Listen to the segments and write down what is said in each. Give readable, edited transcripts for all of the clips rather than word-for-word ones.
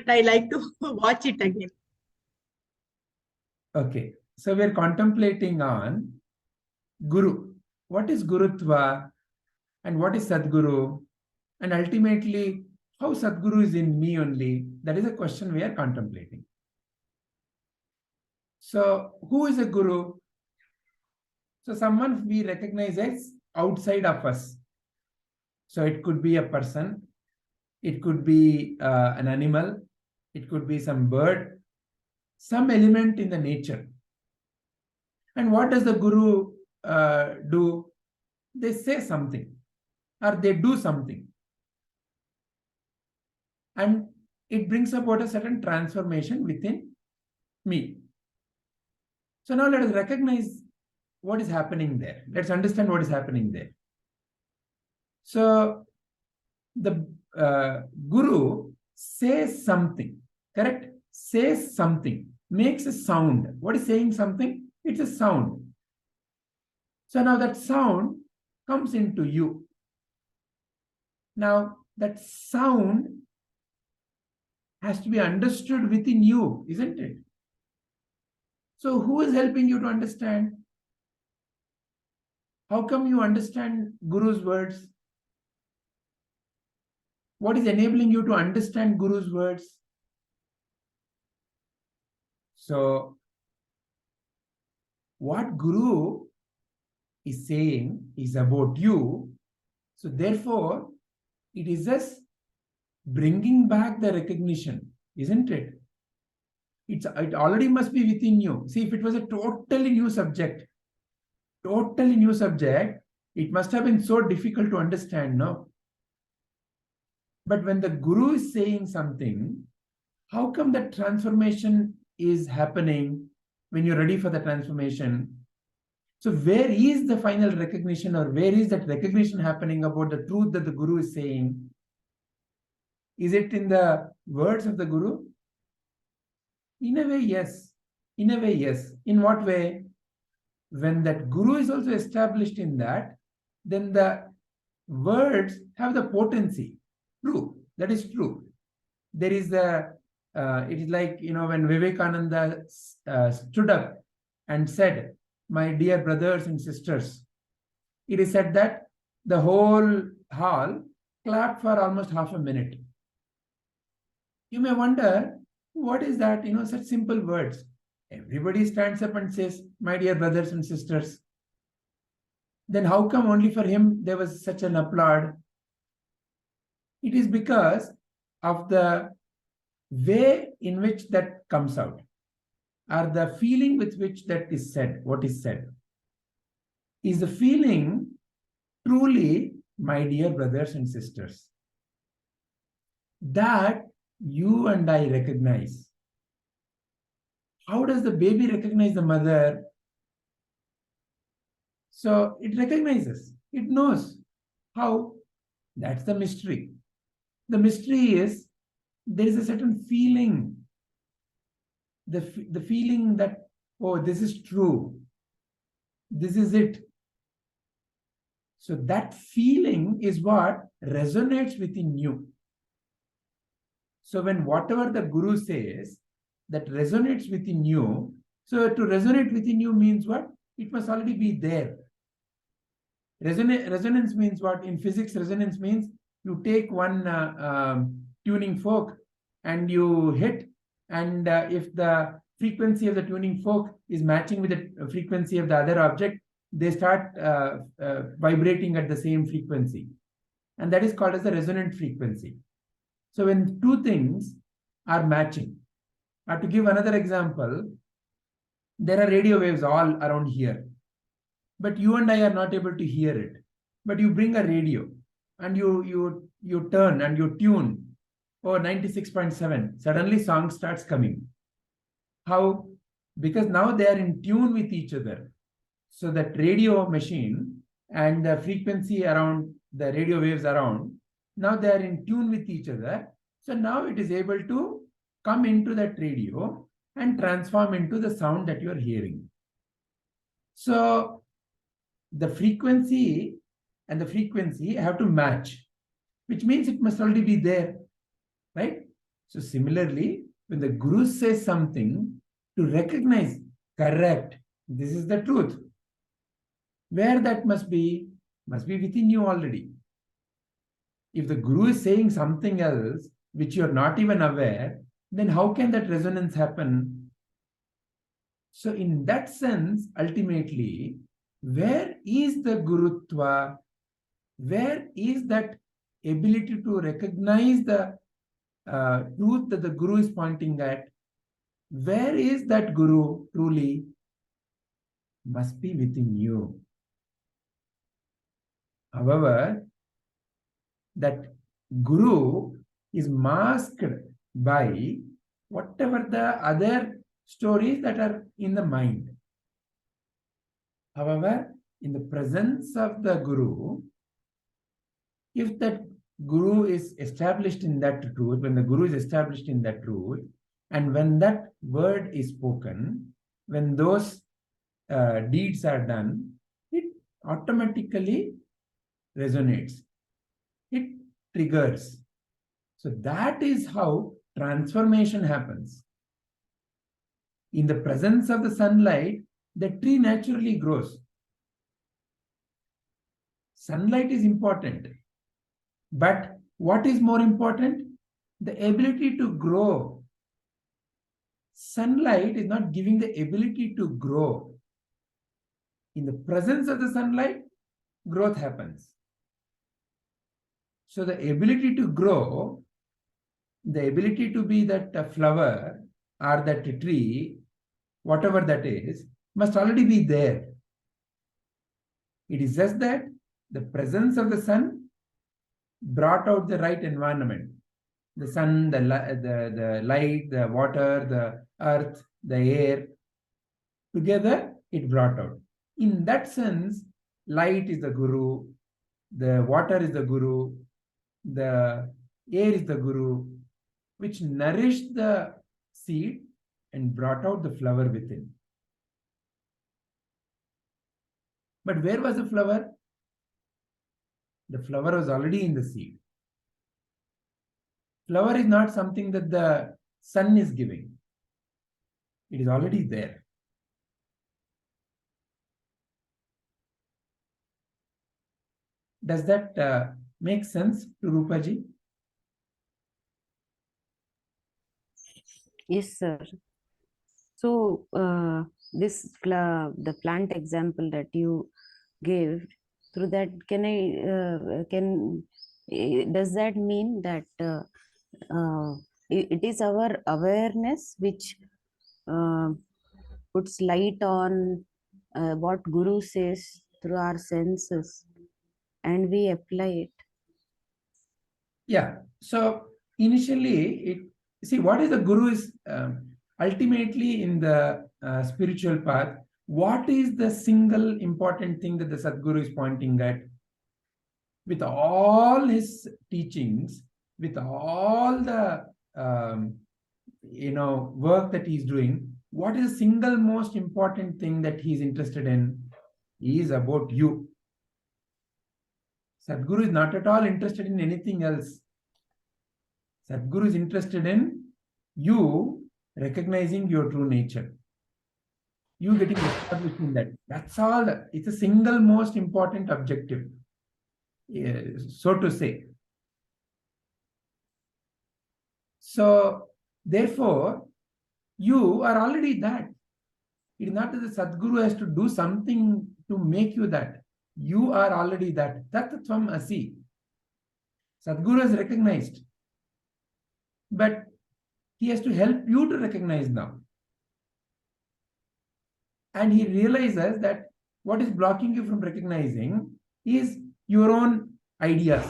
I like to watch it again. Okay, so we're contemplating on Guru. What is Gurutva and what is Sadguru? And ultimately, how Sadguru is in me only? That is a question we are contemplating. So, who is a Guru? So, someone we recognize as outside of us. So, it could be a person, it could be an animal, it could be some bird, some element in the nature. And what does the Guru do? They say something or they do something. And it brings about a certain transformation within me. So now let us recognize what is happening there. Let's understand what is happening there. So the Guru says something, correct? Says something, makes a sound. What is saying something? It's a sound. So now that sound comes into you. Now that sound has to be understood within you, isn't it? So who is helping you to understand? How come you understand Guru's words? What is enabling you to understand Guru's words? So what Guru is saying is about you. So therefore, it is just bringing back the recognition, isn't it? It already must be within you. See, if it was a totally new subject, it must have been so difficult to understand, no? But when the Guru is saying something, how come that transformation is happening when you're ready for the transformation? So where is the final recognition, or where is that recognition happening about the truth that the Guru is saying? Is it in the words of the Guru? In a way, yes. In a way, yes. In what way? When that Guru is also established in that, then the words have the potency. True. That is true. There is it is like, when Vivekananda stood up and said, "My dear brothers and sisters," it is said that the whole hall clapped for almost half a minute. You may wonder, what is that? Such simple words. Everybody stands up and says, "My dear brothers and sisters." Then how come only for him there was such an applaud? It is because of the way in which that comes out, or the feeling with which that is said, what is said. Is the feeling truly, "My dear brothers and sisters," that you and I recognize? How does the baby recognize the mother? So it recognizes, it knows. How? That's the mystery. The mystery is there is a certain feeling, the feeling that, oh, this is true, this is it. So that feeling is what resonates within you. So when whatever the Guru says, that resonates within you. So to resonate within you means what? It must already be there. Resonance means what? In physics, resonance means you take one tuning fork and you hit, and if the frequency of the tuning fork is matching with the frequency of the other object, they start vibrating at the same frequency. And that is called as the resonant frequency. So when two things are matching, or to give another example, there are radio waves all around here, but you and I are not able to hear it. But you bring a radio and you turn and you tune, 96.7, suddenly song starts coming. How? Because now they are in tune with each other. So that radio machine and the frequency around the radio waves around, now they are in tune with each other. So now it is able to come into that radio and transform into the sound that you are hearing. So the frequency and the frequency have to match, which means it must already be there, right? So similarly, when the Guru says something, to recognize, correct, this is the truth. Where that must be within you already. If the Guru is saying something else, which you're not even aware, then how can that resonance happen? So in that sense, ultimately, where is the Gurutva? Where is that ability to recognize the truth that the Guru is pointing at? Where is that Guru truly? Must be within you. However, that Guru is masked by whatever the other stories that are in the mind. However, in the presence of the Guru, if that Guru is established in that truth, when the Guru is established in that truth, and when that word is spoken, when those deeds are done, it automatically resonates. It triggers. So that is how transformation happens. In the presence of the sunlight, the tree naturally grows. Sunlight is important. But what is more important? The ability to grow. Sunlight is not giving the ability to grow. In the presence of the sunlight, growth happens. So the ability to grow, the ability to be that flower or that tree, whatever that is, must already be there. It is just that the presence of the sun brought out the right environment. The sun, the light, the water, the earth, the air, together it brought out. In that sense, light is the Guru, the water is the Guru, the air is the Guru, which nourished the seed and brought out the flower within. But where was the flower? The flower was already in the seed. Flower is not something that the sun is giving. It is already there. Does that make sense to Rupaji? Yes, sir. So the plant example that you gave, through that, does that mean that it is our awareness which puts light on what Guru says through our senses, and we apply it? Yeah. So initially, see what is the Guru is ultimately in the spiritual path. What is the single important thing that the Sadguru is pointing at? With all his teachings, with all the work that he's doing, what is the single most important thing that he's interested in? He is about you. Sadguru is not at all interested in anything else. Sadguru is interested in you recognizing your true nature. You getting established in that. That's all. It's a single most important objective, so to say. So, therefore, you are already that. It is not that the Sadguru has to do something to make you that. You are already that. Tattvam asi. Sadguru has recognized. But he has to help you to recognize now. And he realizes that what is blocking you from recognizing is your own ideas.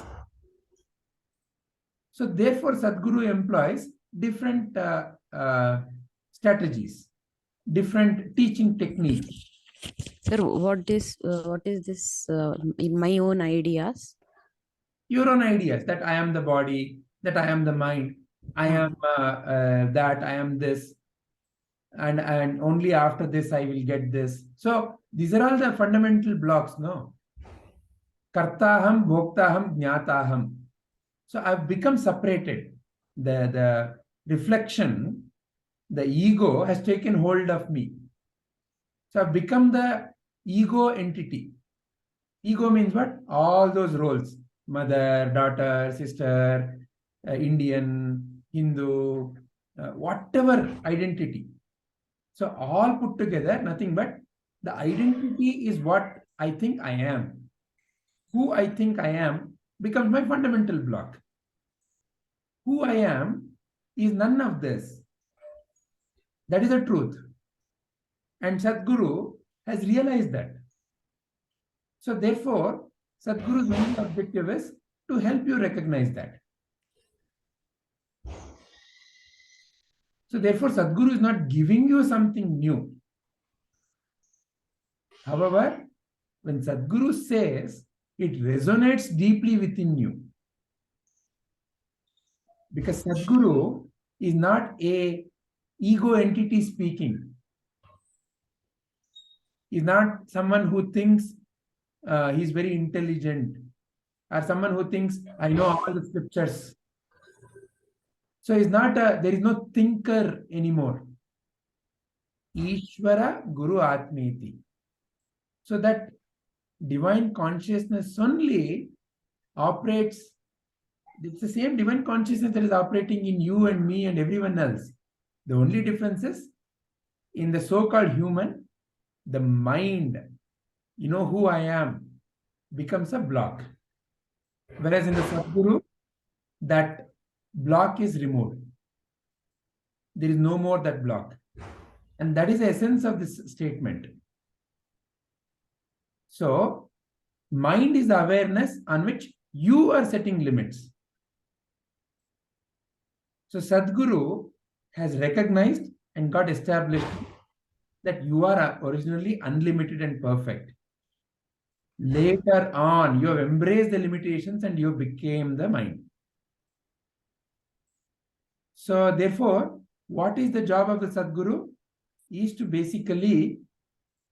So therefore, Sadguru employs different strategies, different teaching techniques. Sir, what is this in my own ideas? Your own ideas, that I am the body, that I am the mind, I am that, I am this, and only after this I will get this. So these are all the fundamental blocks, no? Kartaham, bhoktaham, jnataham. So I've become separated. The reflection, the ego has taken hold of me. So I've become the ego entity. Ego means what? All those roles: mother, daughter, sister, Indian, Hindu, whatever identity. So all put together, nothing but the identity is what I think I am. Who I think I am becomes my fundamental block. Who I am is none of this. That is the truth. And Sadguru has realized that. So therefore, Sadhguru's only objective is to help you recognize that. So therefore, Sadhguru is not giving you something new. However, when Sadhguru says, it resonates deeply within you. Because Sadhguru is not a ego entity speaking. He's not someone who thinks he's very intelligent, or someone who thinks, I know all the scriptures. So he's not there is no thinker anymore. Ishvara Guru Atmeti. So that divine consciousness only operates, it's the same divine consciousness that is operating in you and me and everyone else. The only difference is, in the so-called human, the mind, you know who I am, becomes a block. Whereas in the Sadguru, that block is removed. There is no more that block. And that is the essence of this statement. So, mind is the awareness on which you are setting limits. So, Sadguru has recognized and got established that you are originally unlimited and perfect. Later on, you have embraced the limitations and you became the mind. So, therefore, what is the job of the Sadguru? Is to basically,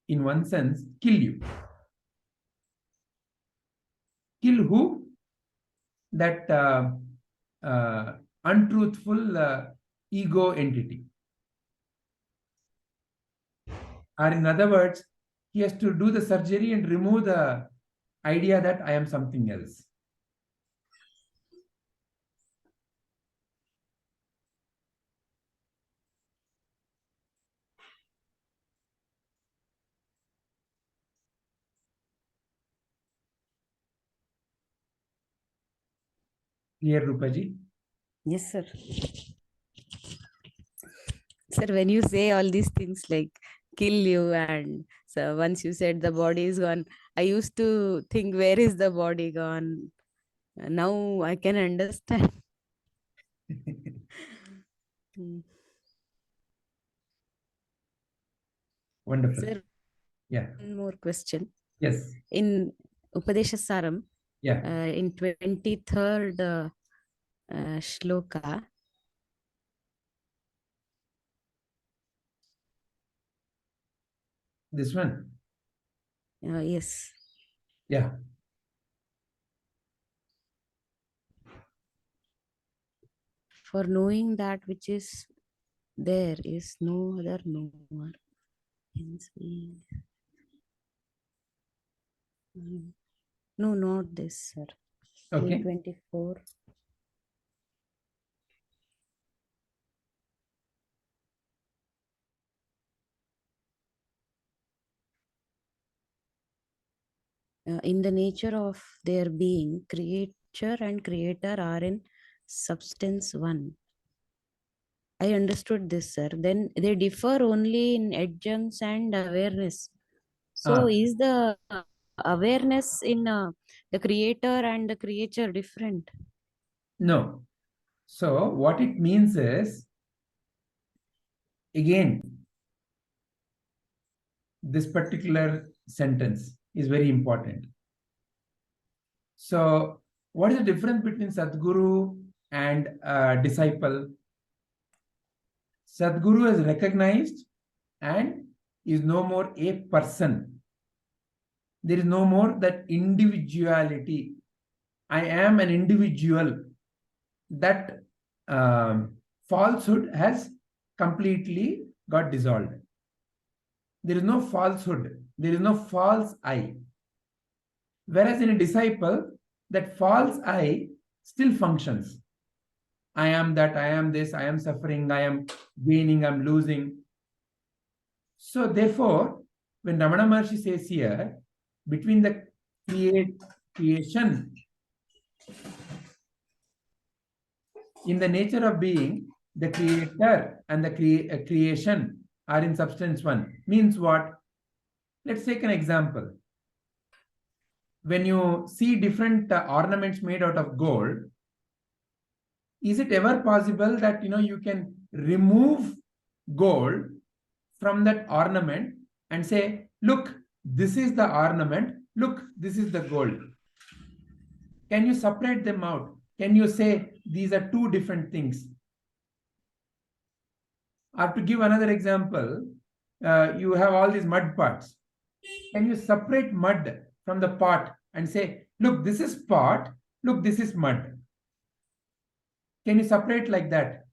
in one sense, kill you. Kill who? That untruthful ego entity. Or in other words, he has to do the surgery and remove the idea that I am something else. Clear, Rupaji? Yes, sir. Sir, when you say all these things like kill you, and so once you said the body is gone, I used to think, where is the body gone? Now I can understand. Wonderful. Sir, yeah. One more question. Yes. In Upadesha Saram, yeah. In 23rd shloka, This one? yes. Yeah. For knowing that which is there is no other knower. Hence we... No, not this, sir. Okay. 24. In the nature of their being, creature and creator are in substance one. I understood this, sir. Then they differ only in adjuncts and awareness. So is the awareness in the creator and the creature different? No. So what it means is, again, this particular sentence is very important. So what is the difference between Sadguru and disciple? Sadguru is recognized and is no more a person. There is no more that individuality. I am an individual. That falsehood has completely got dissolved. There is no falsehood. There is no false I. Whereas in a disciple, that false I still functions. I am that, I am this, I am suffering, I am gaining, I am losing. So therefore, when Ramana Maharshi says here, between the creation, in the nature of being, the creator and the creation are in substance one. Means what? Let's take an example. When you see different ornaments made out of gold, is it ever possible that you can remove gold from that ornament and say, look, this is the ornament, look, this is the gold? Can you separate them out? Can you say these are two different things? Or to give another example, you have all these mud pots. Can you separate mud from the pot and say, look, this is pot, look, this is mud? Can you separate like that?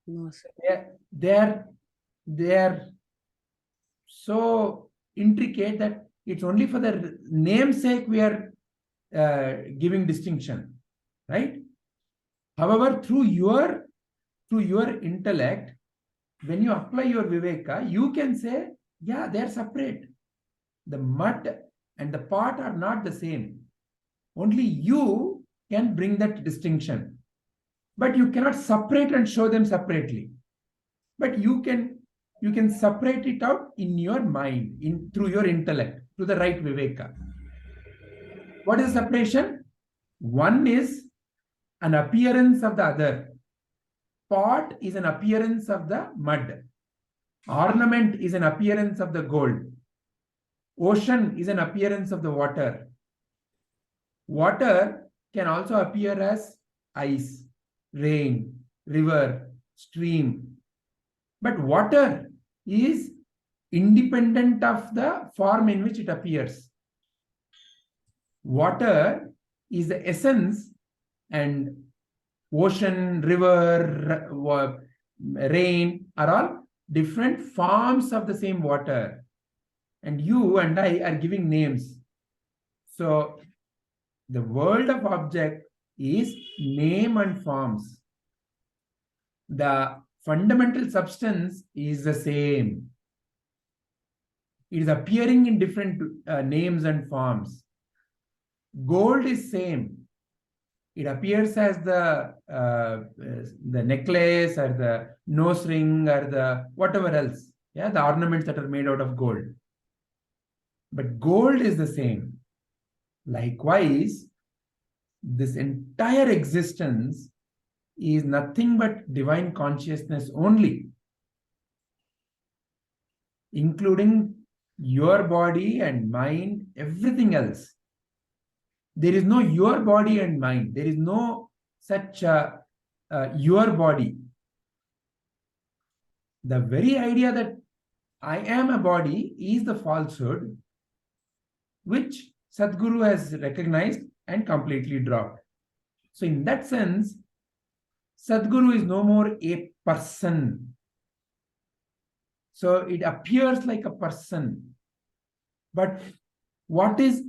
No, sir. They are so intricate that it's only for the namesake we are giving distinction, right? However, through your intellect, when you apply your viveka, you can say, yeah, they are separate. The mud and the pot are not the same. Only you can bring that distinction. But you cannot separate and show them separately. But you can separate it out in your mind, through your intellect, through the right viveka. What is separation? One is an appearance of the other. Pot is an appearance of the mud. Ornament is an appearance of the gold. Ocean is an appearance of the water. Water can also appear as ice, rain, river, stream. But water is independent of the form in which it appears. Water is the essence, and ocean, river, rain are all different forms of the same water. And you and I are giving names. So the world of object is name and forms. The fundamental substance is the same. It is appearing in different names and forms. Gold is same. It appears as the necklace or the nose ring or the whatever else. Yeah, the ornaments that are made out of gold. But gold is the same. Likewise, this entire existence is nothing but divine consciousness only, including your body and mind, everything else. There is no your body and mind. There is no such your body. The very idea that I am a body is the falsehood which Sadguru has recognized and completely dropped. So in that sense, Sadguru is no more a person. So it appears like a person. But what is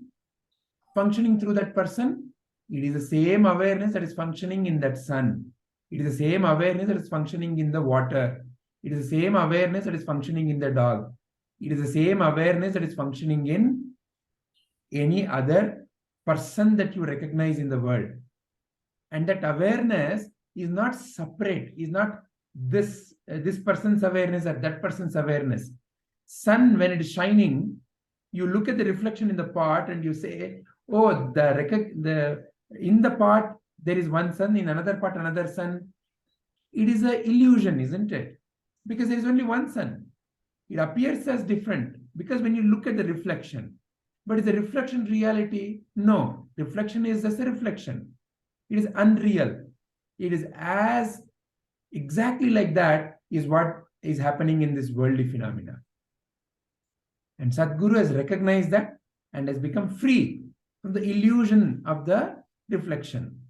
functioning through that person? It is the same awareness that is functioning in that sun. It is the same awareness that is functioning in the water. It is the same awareness that is functioning in the dog. It is the same awareness that is functioning in any other person that you recognize in the world. And that awareness is not separate, is not this person's awareness or that person's awareness. Sun, when it is shining, you look at the reflection in the pot and you say, oh, in the pot there is one sun, in another pot another sun. It is an illusion, isn't it? Because there is only one sun. It appears as different because when you look at the reflection. But is the reflection reality? No. Reflection is just a reflection. It is unreal. It is as exactly like that is what is happening in this worldly phenomena. And Sadguru has recognized that and has become free from the illusion of the reflection.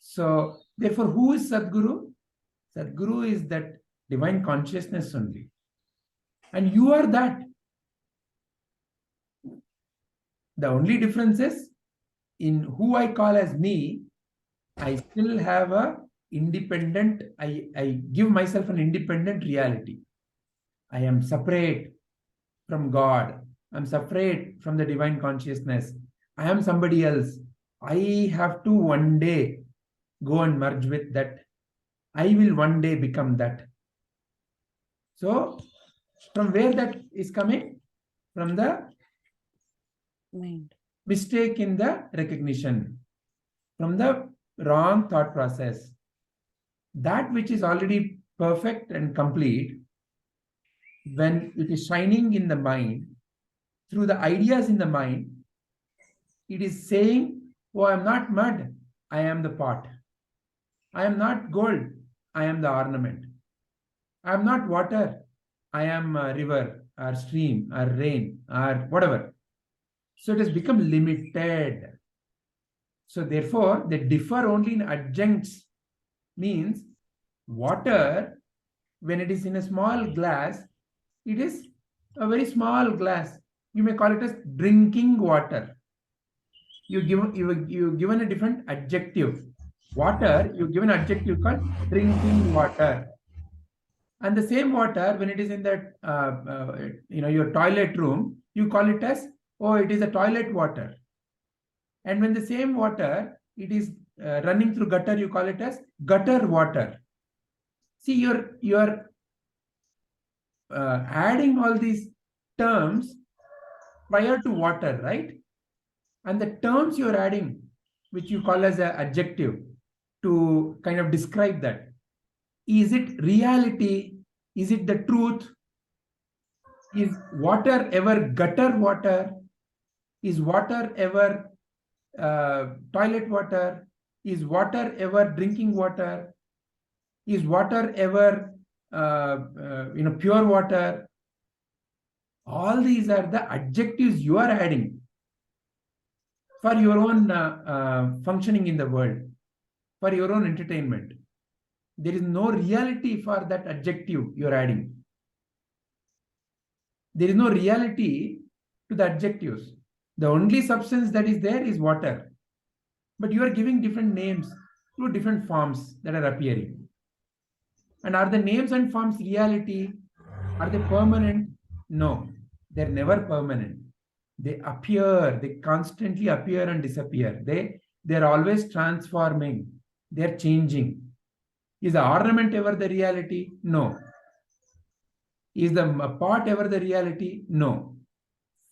So Therefore, who is Sadguru? Sadguru is that divine consciousness only. And you are that. The only difference is in who I call as me, I still have a independent, I give myself an independent reality. I am separate from God. I'm separate from the divine consciousness. I am somebody else. I have to one day go and merge with that. I will one day become that. So, from where that is coming? From the Mind. mistake in the recognition, from the wrong thought process. That which is already perfect and complete, when it is shining in the mind, through the ideas in the mind, it is saying, oh, I am not mud, I am the pot. I am not gold, I am the ornament. I am not water, I am a river or stream or rain or whatever. So it has become limited. So therefore, they differ only in adjuncts. Means water, when it is in a small glass, it is a very small glass. You may call it as drinking water. You given a different adjective. Water, you given an adjective called drinking water. And the same water, when it is in that your toilet room, you call it as, oh, it is a toilet water. And when the same water, it is running through gutter, you call it as gutter water. See, you're adding all these terms prior to water, right? And the terms you're adding, which you call as an adjective, to kind of describe that. Is it reality? Is it the truth? Is water ever gutter water? Is water ever toilet water? Is water ever drinking water? Is water ever pure water? All these are the adjectives you are adding for your own functioning in the world, for your own entertainment. There is no reality for that adjective you're adding. There is no reality to the adjectives. The only substance that is there is water. But you are giving different names to different forms that are appearing. And are the names and forms reality? Are they permanent? No, they're never permanent. They appear, they constantly appear and disappear. They're always transforming. They're changing. Is the ornament ever the reality? No. Is the pot ever the reality? No.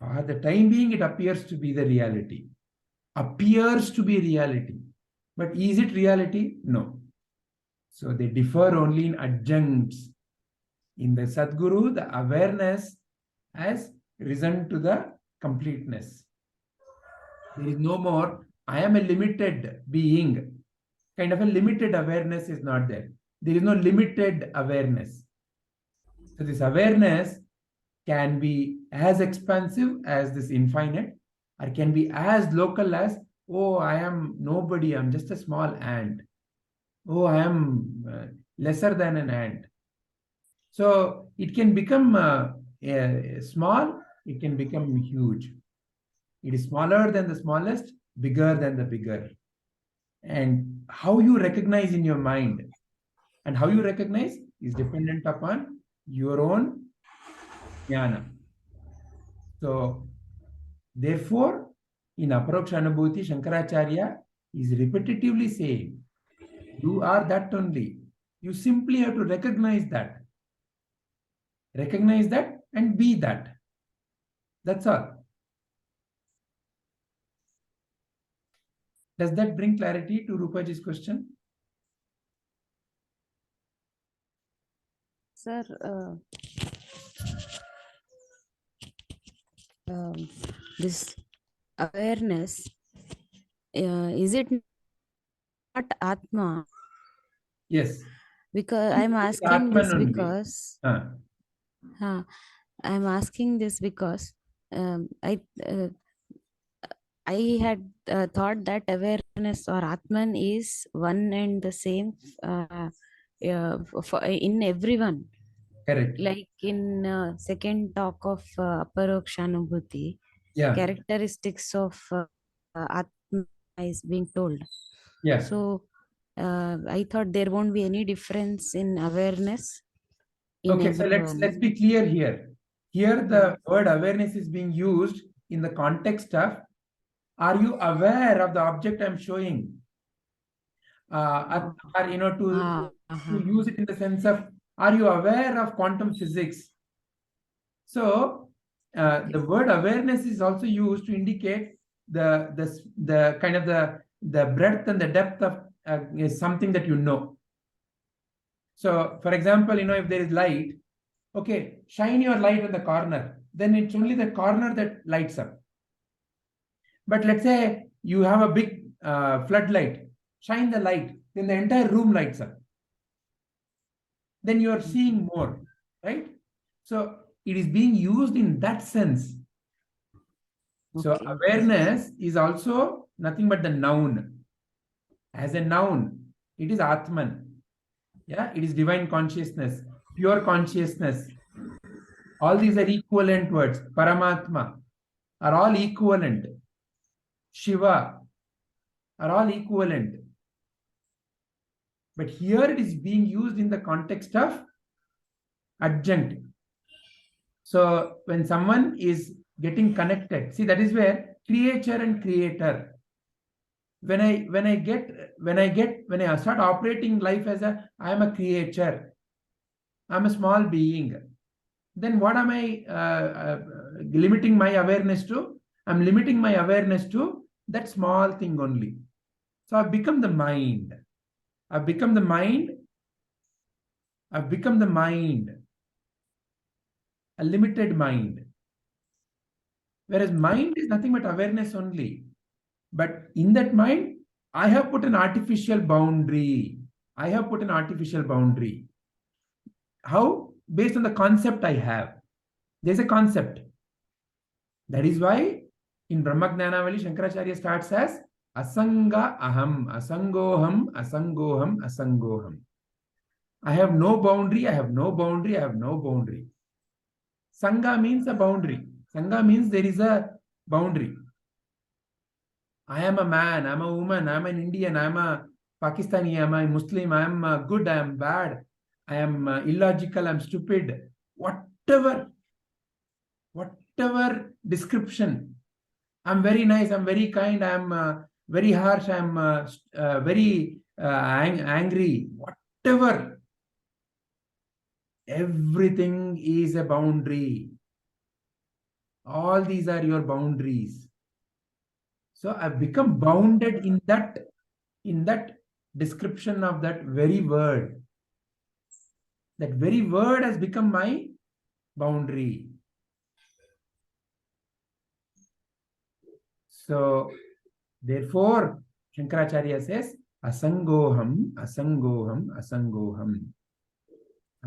For the time being, it appears to be the reality. Appears to be reality. But is it reality? No. So they differ only in adjuncts. In the Sadguru, the awareness has risen to the completeness. There is no more, I am a limited being. Kind of a limited awareness is not there. There is no limited awareness. So this awareness can be as expansive as this infinite, or can be as local as, oh, I am nobody, I'm just a small ant. Oh, I am lesser than an ant. So it can become small, it can become huge. It is smaller than the smallest, bigger than the bigger. And how you recognize in your mind and how you recognize is dependent upon your own jnana. So, therefore, in Aparoksha Anubhuti, Shankaracharya is repetitively saying, you are that only. You simply have to recognize that. Recognize that and be that. That's all. Does that bring clarity to Rupaji's question? Sir, this awareness, is it not Atma? Yes. Because I'm asking Atman this only. because I'm asking this because I had thought that awareness or Atman is one and the same in everyone. Correct. Like in second talk of Aparoksha Anubhuti, Yeah. characteristics of Atma is being told. Yeah. So I thought there won't be any difference in awareness in Okay, so everyone. let's be clear here. Here the word awareness is being used in the context of, are you aware of the object I'm showing? Or to use it in the sense of, are you aware of quantum physics? So the word awareness is also used to indicate the kind of the breadth and the depth of is something that you know. So for example, if there is light, okay, shine your light on the corner, then it's only the corner that lights up. But let's say you have a big floodlight, shine the light, then the entire room lights up. Then you are seeing more, right? So it is being used in that sense. So awareness is also nothing but the noun. As a noun, it is Atman. Yeah, it is divine consciousness, pure consciousness. All these are equivalent words. Paramatma are all equivalent. Shiva are all equivalent. But here it is being used in the context of adjunct. So when someone is getting connected, see, that is where creature and creator. When I start operating life as I am a creature, I'm a small being, then what am I limiting my awareness to? I'm limiting my awareness to that small thing only. So I've become the mind. I've become the mind. I've become the mind, a limited mind. Whereas mind is nothing but awareness only. But in that mind, I have put an artificial boundary. I have put an artificial boundary. How? Based on the concept I have. There's a concept. That is why in Brahmagnanavali, Shankaracharya starts as Asanga Aham, Asangoham, Asangoham, Asangoham. I have no boundary, I have no boundary, I have no boundary. Sangha means a boundary. Sangha means there is a boundary. I am a man, I'm a woman, I'm an Indian, I'm a Pakistani, I'm a Muslim, I'm good, I am bad, I am illogical, I'm stupid. Whatever description. I'm very nice, I'm very kind, I'm very harsh, I'm very angry. Whatever. Everything is a boundary. All these are your boundaries. So I've become bounded in that description of that very word. That very word has become my boundary. So therefore, Shankaracharya says, Asangoham, Asangoham, Asangoham.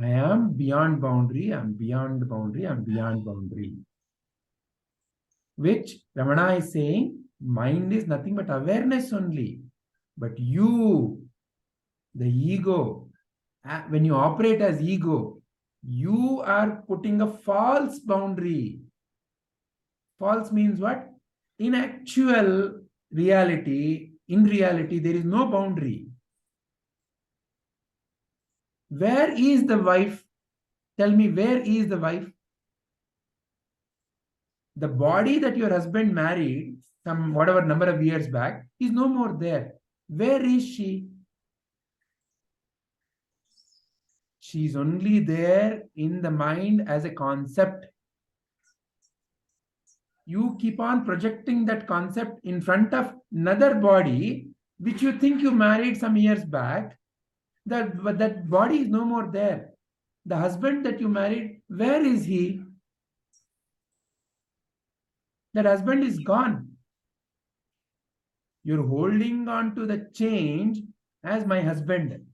I am beyond boundary, I'm beyond boundary, I'm beyond boundary. Which Ramana is saying, mind is nothing but awareness only. But you, the ego, when you operate as ego, you are putting a false boundary. False means what? In actual reality, in reality, there is no boundary. Where is the wife? Tell me, where is the wife? The body that your husband married some whatever number of years back is no more there. Where is she? She's only there in the mind as a concept. You keep on projecting that concept in front of another body, which you think you married some years back. That body is no more there. The husband that you married, where is he? That husband is gone. You're holding on to the change as my husband.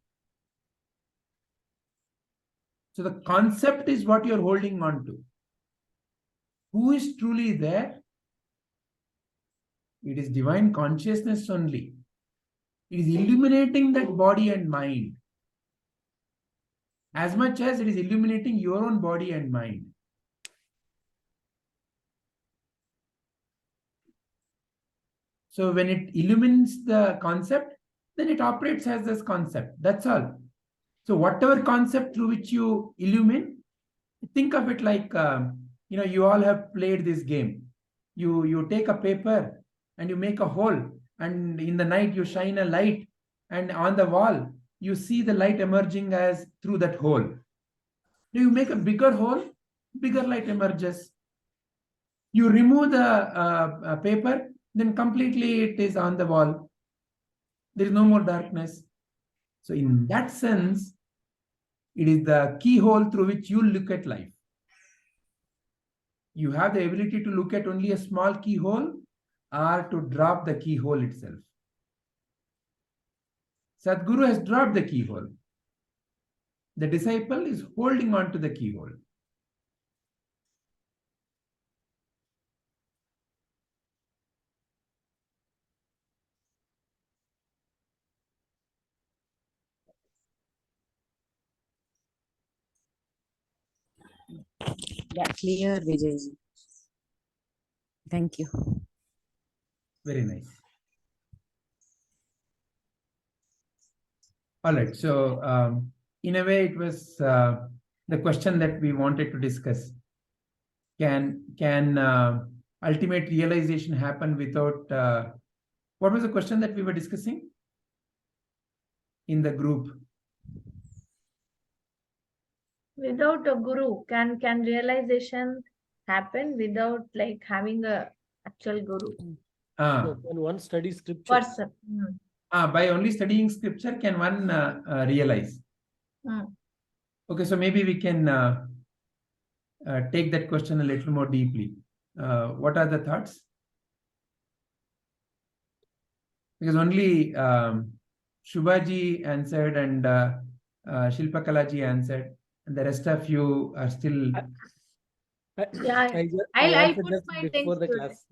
So the concept is what you're holding on to. Who is truly there? It is divine consciousness only. It is illuminating that body and mind as much as it is illuminating your own body and mind. So when it illumines the concept, then it operates as this concept. That's all. So whatever concept through which you illumine, think of it like, you all have played this game. You take a paper and you make a hole, and in the night you shine a light, and on the wall you see the light emerging as through that hole. You make a bigger hole, bigger light emerges. You remove the paper, then completely it is on the wall. There is no more darkness. So in that sense, it is the keyhole through which you look at life. You have the ability to look at only a small keyhole or to drop the keyhole itself. Sadguru has dropped the keyhole. The disciple is holding on to the keyhole. Yeah, clear, Vijay. Thank you. Very nice. All right. So in a way, it was the question that we wanted to discuss. Can ultimate realization happen without? What was the question that we were discussing in the group? Without a guru, can realization happen without like having a actual guru Ah, When one studies scripture, person? by only studying scripture, can one realize? Okay, so maybe we can take that question a little more deeply. What are the thoughts? Because only Shubhaji answered and Shilpa Kalaji answered, and the rest of you are still. Yeah, I I'll answered put just my before things the to class.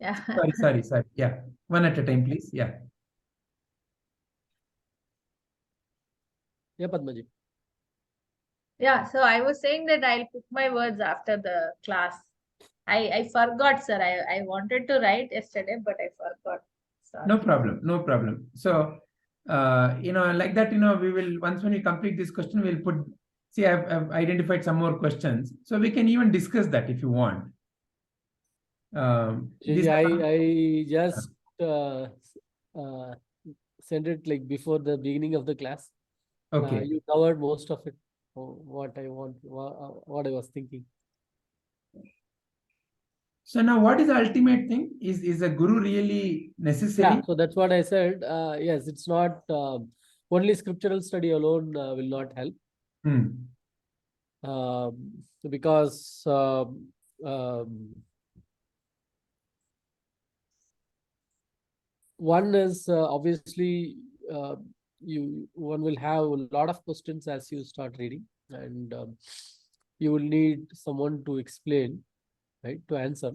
Yeah. Sorry. Yeah, one at a time, please. Yeah. Yeah, Padmaji. Yeah, so I was saying that I'll put my words after the class. I forgot, sir. I wanted to write yesterday, but I forgot. Sorry. No problem. So, like that, we will, once when we complete this question, we'll put, see, I've identified some more questions. So we can even discuss that if you want. I just sent it like before the beginning of the class. Okay. You covered most of it. What I was thinking. So now, what is the ultimate thing? Is a guru really necessary? Yeah, so that's what I said. Yes, it's not only scriptural study alone will not help. Because one is obviously one will have a lot of questions as you start reading, and you will need someone to explain, right, to answer.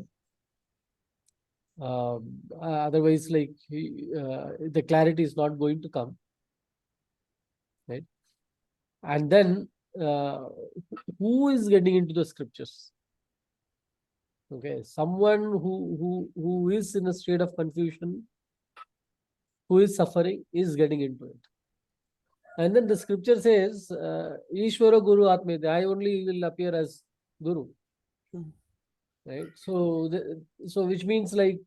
Otherwise, like the clarity is not going to come, right? And then who is getting into the scriptures? Okay, someone who is in a state of confusion, who is suffering, is getting into it. And then the scripture says, Ishvara Guru Atmete, I only will appear as Guru. Right? So which means like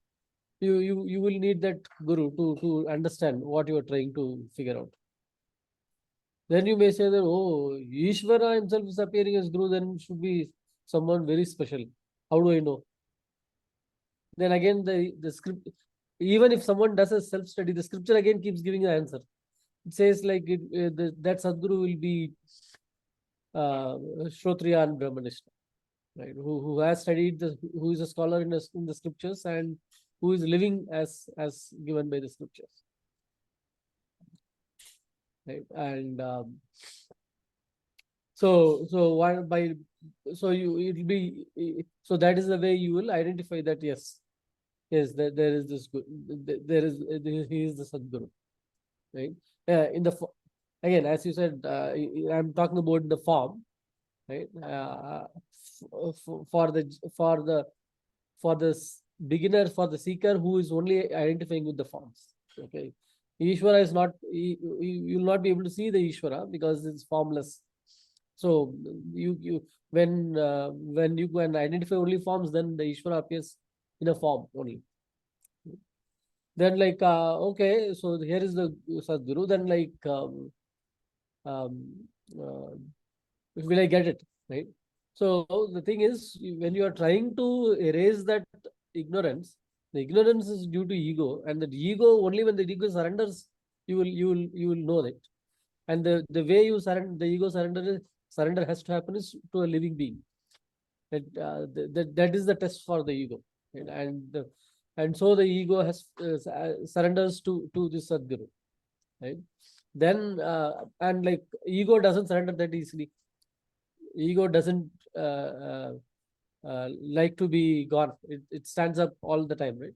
you will need that Guru to understand what you are trying to figure out. Then you may say that, oh, Ishvara himself is appearing as Guru, then should be someone very special. How do I know? Then again, the script, even if someone does a self-study, the scripture again keeps giving the answer. It says like that Sadguru will be Shrotriya and Brahmanishta, right? Who has studied, who is a scholar in the scriptures and who is living as given by the scriptures. Right? And so that is the way you will identify that, yes, yes, there is this there is he is the Sadguru, right? In the again, as you said, I'm talking about the form, right? For the beginner, for the seeker who is only identifying with the forms. Okay, Ishvara is not. You will not be able to see the Ishvara because it's formless. So when you can identify only forms, then the Ishvara appears in a form only. Then okay, so here is the Sadguru. Then will I get it, right? So the thing is, when you are trying to erase that ignorance, the ignorance is due to ego, and the ego, only when the ego surrenders, you will know that. And the way you surrender, the ego surrender has to happen is to a living being. That is the test for the ego, and so the ego has surrenders to this Sadguru, right? Then and ego doesn't surrender that easily. Ego doesn't like to be gone. It stands up all the time, right?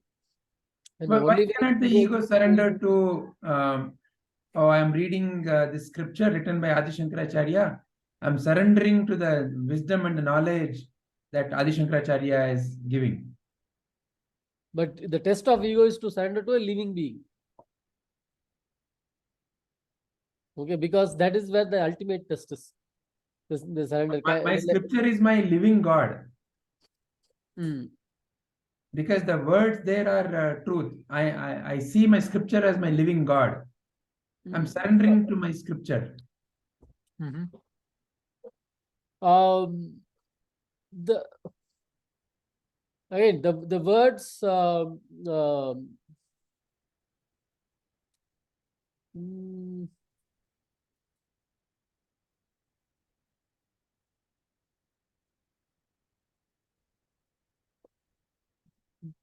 And But why cannot the ego surrender to? I am reading this scripture written by Adi Shankaracharya. I'm surrendering to the wisdom and the knowledge that Adi Shankaracharya is giving. But the test of ego is to surrender to a living being. Okay, because that is where the ultimate test is. The surrender. My scripture is my living God. Because the words there are truth. I see my scripture as my living God. I'm surrendering to my scripture. The again the words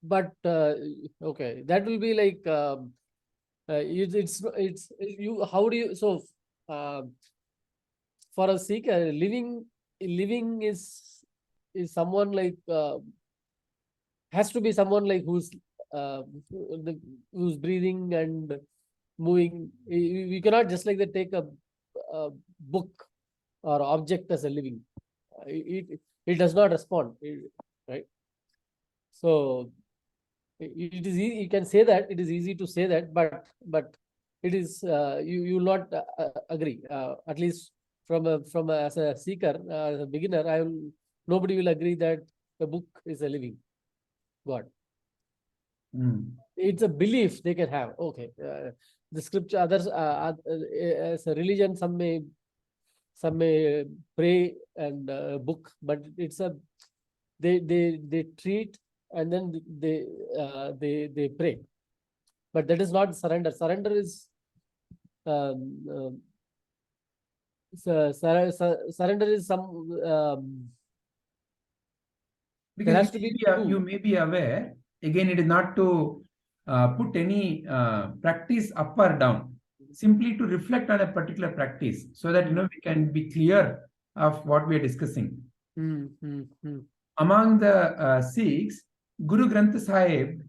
but okay, that will be like it's you. How do you so for a seeker, living is someone has to be someone who's breathing and moving. We cannot just take a book or object as a living. It does not respond, right? So it is easy, you can say that, it is easy to say that, but it is you will not agree, at least as a seeker, as a beginner. Nobody will agree that the book is a living God. It's a belief they can have. Okay, the scripture, others as a religion, some may pray and book, but it's a they treat and then they pray, but that is not surrender. Surrender is surrender is some because has to be you may be aware, again, it is not to put any practice up or down, simply to reflect on a particular practice so that we can be clear of what we are discussing. Among the Sikhs, Guru Granth Sahib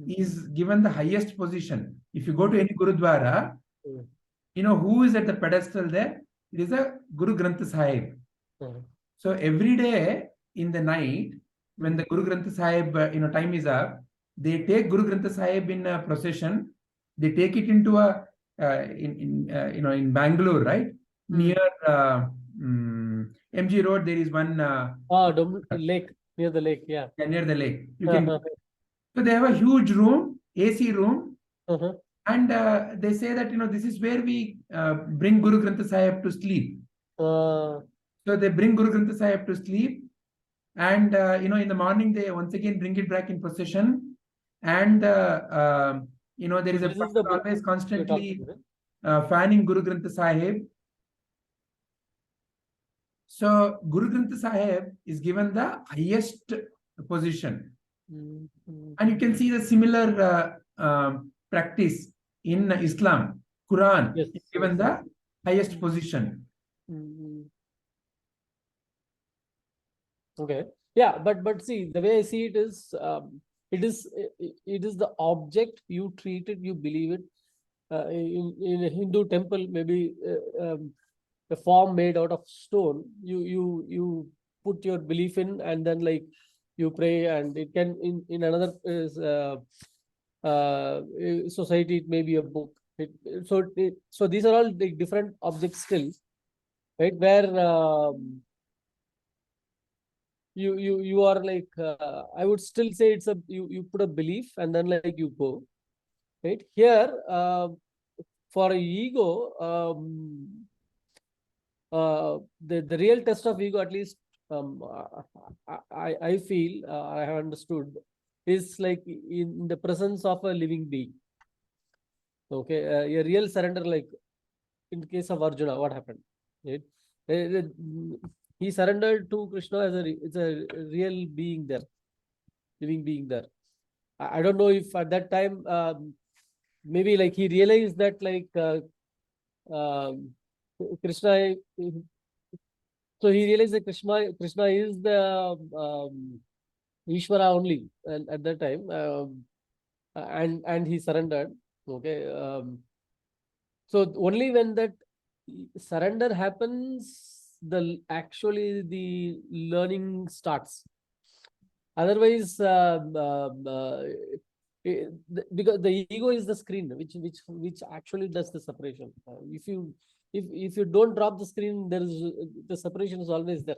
is given the highest position. If you go to any Gurudwara, who is at the pedestal there? It is a Guru Granth Sahib. So every day in the night, when the Guru Granth Sahib, time is up, they take Guru Granth Sahib in a procession. They take it into a in Bangalore, right? Near MG Road, there is one lake, near the lake, yeah. Near the lake. You can. So they have a huge room, AC room, and they say that this is where we bring Guru Granth Sahib to sleep. So they bring Guru Granth Sahib to sleep, and in the morning they once again bring it back in procession, and there is a person always constantly fanning Guru Granth Sahib. So Guru Granth Sahib is given the highest position. And you can see the similar practice in Islam. Quran is given the highest position. Okay. Yeah, but see, the way I see it is, it is the object, you treat it, you believe it. In a Hindu temple, maybe a form made out of stone, you put your belief in, and then like you pray, and it can in another society it may be a book. So these are all the different objects still, right? Where you are like I would still say it's a you put a belief and then like you go, right? Here for ego, the real test of ego, at least I feel I have understood, is like in the presence of a living being. Okay, a real surrender, like in the case of Arjuna, what happened? Right? He surrendered to Krishna as it's a real being there, living being there. I don't know if at that time maybe like he realized that like Krishna. So he realized that Krishna is the Ishvara only, and at that time, and he surrendered. Okay, so only when that surrender happens, actually the learning starts. Otherwise, because the ego is the screen which actually does the separation. If you don't drop the screen, the separation is always there.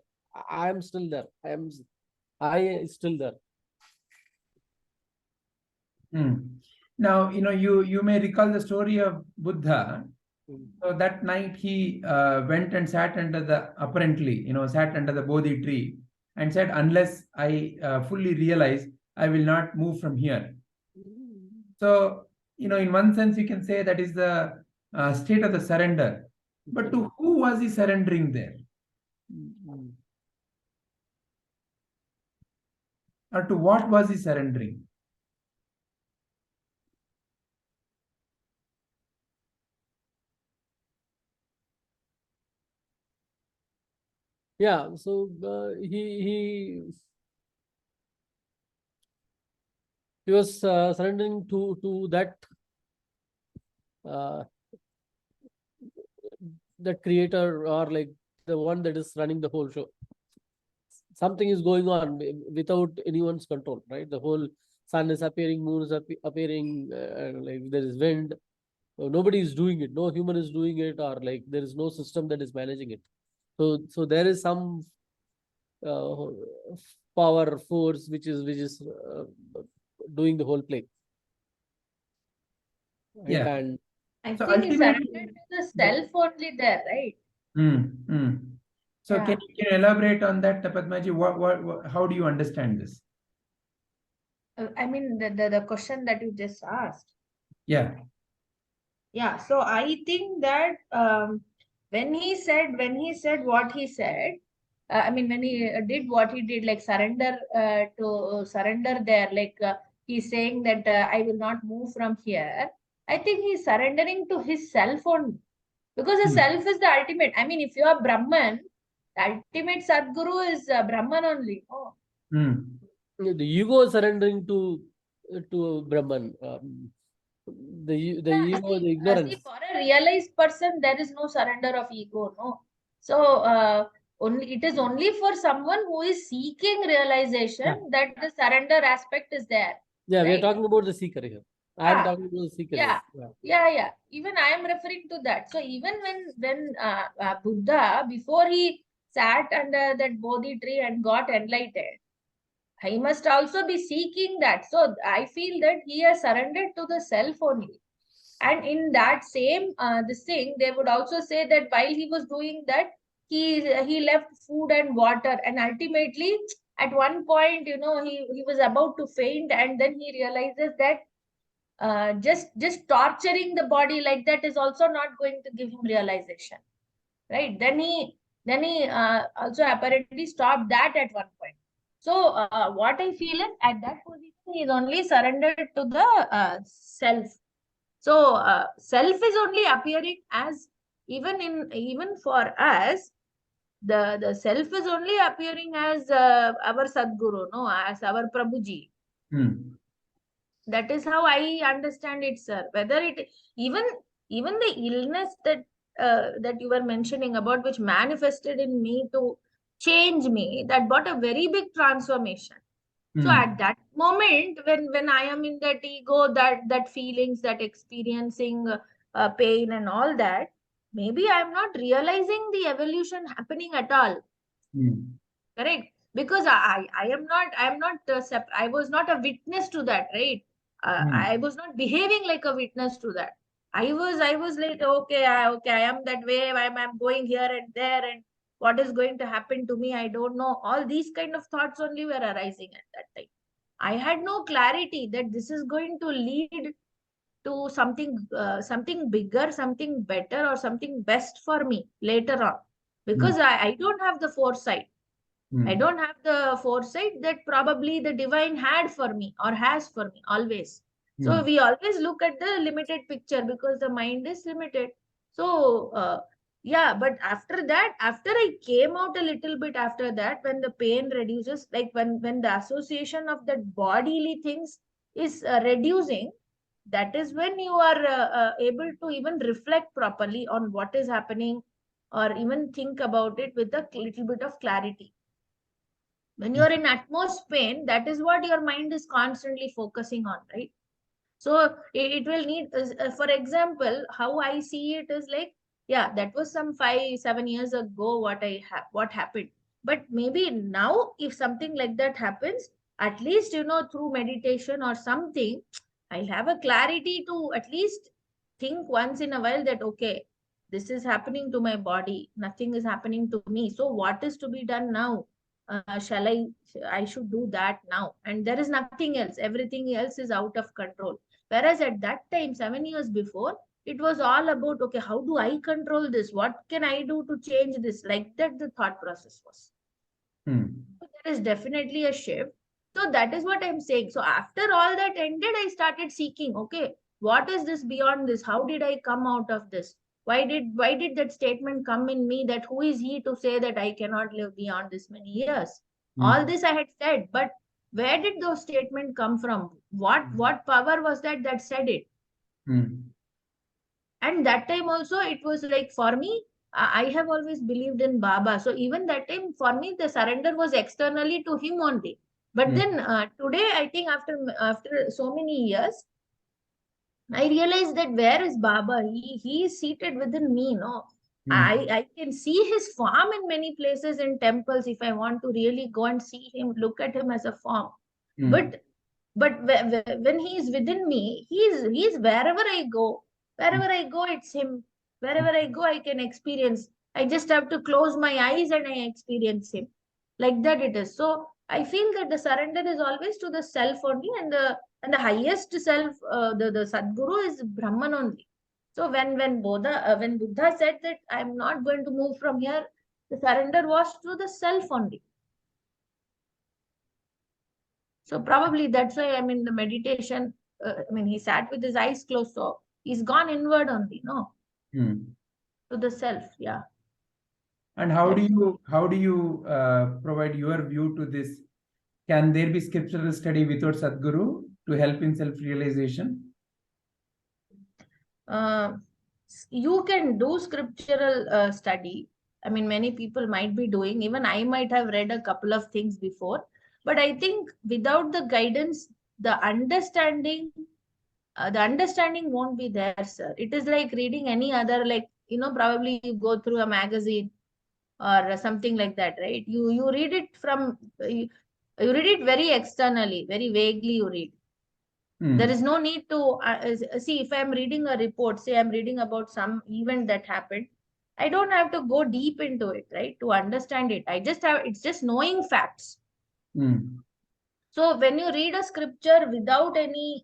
I am still there. I is still there. Now, you may recall the story of Buddha. So that night he went and sat under sat under the Bodhi tree and said, unless I fully realize, I will not move from here. So, in one sense, you can say that is the state of the surrender. But to who was he surrendering there? Or to what was he surrendering? Yeah, so he was surrendering to that the creator, or like the one that is running the whole show. Something is going on without anyone's control, right? The whole sun is appearing, moon is appearing, like there is wind. Nobody is doing it. No human is doing it, or like there is no system that is managing it. So there is some power force which is doing the whole play. Right? Yeah. And I So think he surrendered ultimately, to the self only there, right? So Yeah. can you elaborate on that, Padmaji? What, how do you understand this? I mean, the question that you just asked. Yeah. Yeah. So I think that when he said what he said, I mean, when he did what he did, like surrender surrender there, like he's saying that I will not move from here. I think he's surrendering to his self only, because the self is the ultimate. I mean, if you are Brahman, the ultimate Sadguru is Brahman only. Oh. the ego is surrendering to Brahman. The ego, the ignorance. See, for a realized person, there is no surrender of ego, no. So it is only for someone who is seeking realization that the surrender aspect is there. Yeah, we are right? talking about the seeker here. I am talking about the seeker. Yeah. Here. Yeah. Even I am referring to that. So even when Buddha, before he sat under that Bodhi tree and got enlightened, he must also be seeking that. So I feel that he has surrendered to the self only. And in that same this thing, they would also say that while he was doing that, he left food and water, and ultimately at one point, he was about to faint, and then he realizes that just torturing the body like that is also not going to give him realization, right? Then he also apparently stopped that at one point. So what I feel is, at that position, he is only surrendered to the self. So self is only appearing as, even for us, the self is only appearing as our Sadguru, no, as our Prabhuji. That is how I understand it, sir. Whether it even the illness that you were mentioning about, which manifested in me to change me, that brought a very big transformation. So Hmm. at that moment, when I am in that ego, that feelings, that experiencing pain and all that, maybe I am not realizing the evolution happening at all. Hmm. Correct, because I was not a witness to that, right? Hmm. I was not behaving like a witness to that. I was like, okay, I am that way. I'm going here and there, and what is going to happen to me, I don't know. All these kind of thoughts only were arising at that time. I had no clarity that this is going to lead to something bigger, something better, or something best for me later on, Hmm. because I don't have the foresight. I Hmm. don't have the foresight that probably the divine had for me or has for me always. So Hmm. we always look at the limited picture because the mind is limited. So yeah, but after that, after I came out a little bit after that, when the pain reduces, like when the association of that bodily things is reducing, that is when you are able to even reflect properly on what is happening, or even think about it with a little bit of clarity. When you're in utmost pain, that is what your mind is constantly focusing on, right? So it will need, for example, how I see it is like, yeah, that was some 5 7 years ago what happened. But maybe now if something like that happens, at least, through meditation or something, I'll have a clarity to at least think once in a while that, okay, this is happening to my body, nothing is happening to me. So what is to be done now? Shall I should do that now, and there is nothing else, everything else is out of control. Whereas at that time, 7 years before, it was all about, okay, how do I control this? What can I do to change this? Like that, the thought process was. Hmm. So there is definitely a shift. So that is what I'm saying. So after all that ended, I started seeking, okay, what is this beyond this? How did I come out of this? Why did that statement come in me, that who is he to say that I cannot live beyond this many years? All Hmm. this I had said, but where did those statements come from? What power was that said it? Hmm. And that time also, it was like, for me, I have always believed in Baba. So even that time, for me, the surrender was externally to him only. But Hmm. then today, I think after so many years, I realized that where is Baba? He is seated within me, no? Hmm. I can see his form in many places, in temples. If I want to really go and see him, look at him as a form. Hmm. But when he is within me, he is wherever I go. Hmm. Wherever I go, it's him. Wherever I go, I can experience. I just have to close my eyes and I experience him. Like that it is. So I feel that the surrender is always to the self only, and the highest self, the Sadguru is Brahman only. So when Buddha said that I'm not going to move from here, the surrender was to the self only. So probably that's why, I mean, the meditation, I mean, he sat with his eyes closed, so he's gone inward only, no, Hmm. to the self. Yeah, And how do that's you provide your view to this? Can there be scriptural study without Sadguru to help in self-realization? uh, you can do scriptural study. I mean, many people might be doing. Even I might have read a couple of things before, but I think without the guidance, the understanding won't be there, sir. It is like reading any other, like, probably you go through a magazine or something like that, right? You read it from you read it very externally, very vaguely you read. There Hmm. is no need to see. If I'm reading a report, say I'm reading about some event that happened, I don't have to go deep into it, right, to understand it. It's just knowing facts. Hmm. So when you read a scripture without any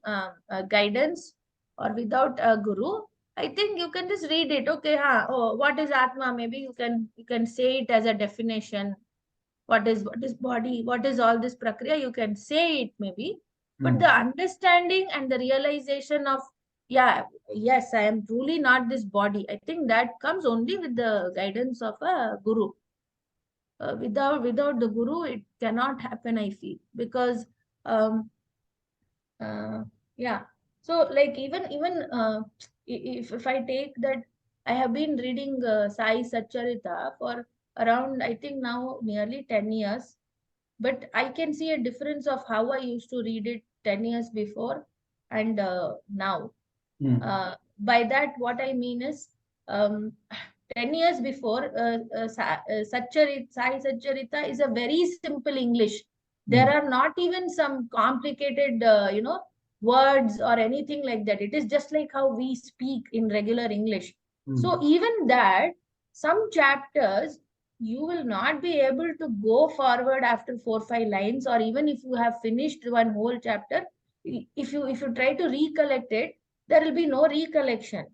guidance or without a guru, I think you can just read it. Okay, oh, what is Atma? Maybe you can say it as a definition. What is body? What is all this prakriya? You can say it maybe, but Hmm. the understanding and the realization of, yeah, yes, I am truly not this body. I think that comes only with the guidance of a guru. Without the guru, it cannot happen, I feel, because um, uh, Yeah. So like even if I take that, I have been reading Sai Satcharita for around, I think now nearly 10 years, but I can see a difference of how I used to read it 10 years before and now. By that, what I mean is, um, 10 years before, Sai Satcharita is a very simple English. There are not even some complicated, words or anything like that. It is just like how we speak in regular English. So even that, some chapters, you will not be able to go forward after 4 5 lines, or even if you have finished one whole chapter, if you try to recollect it, there will be no recollection.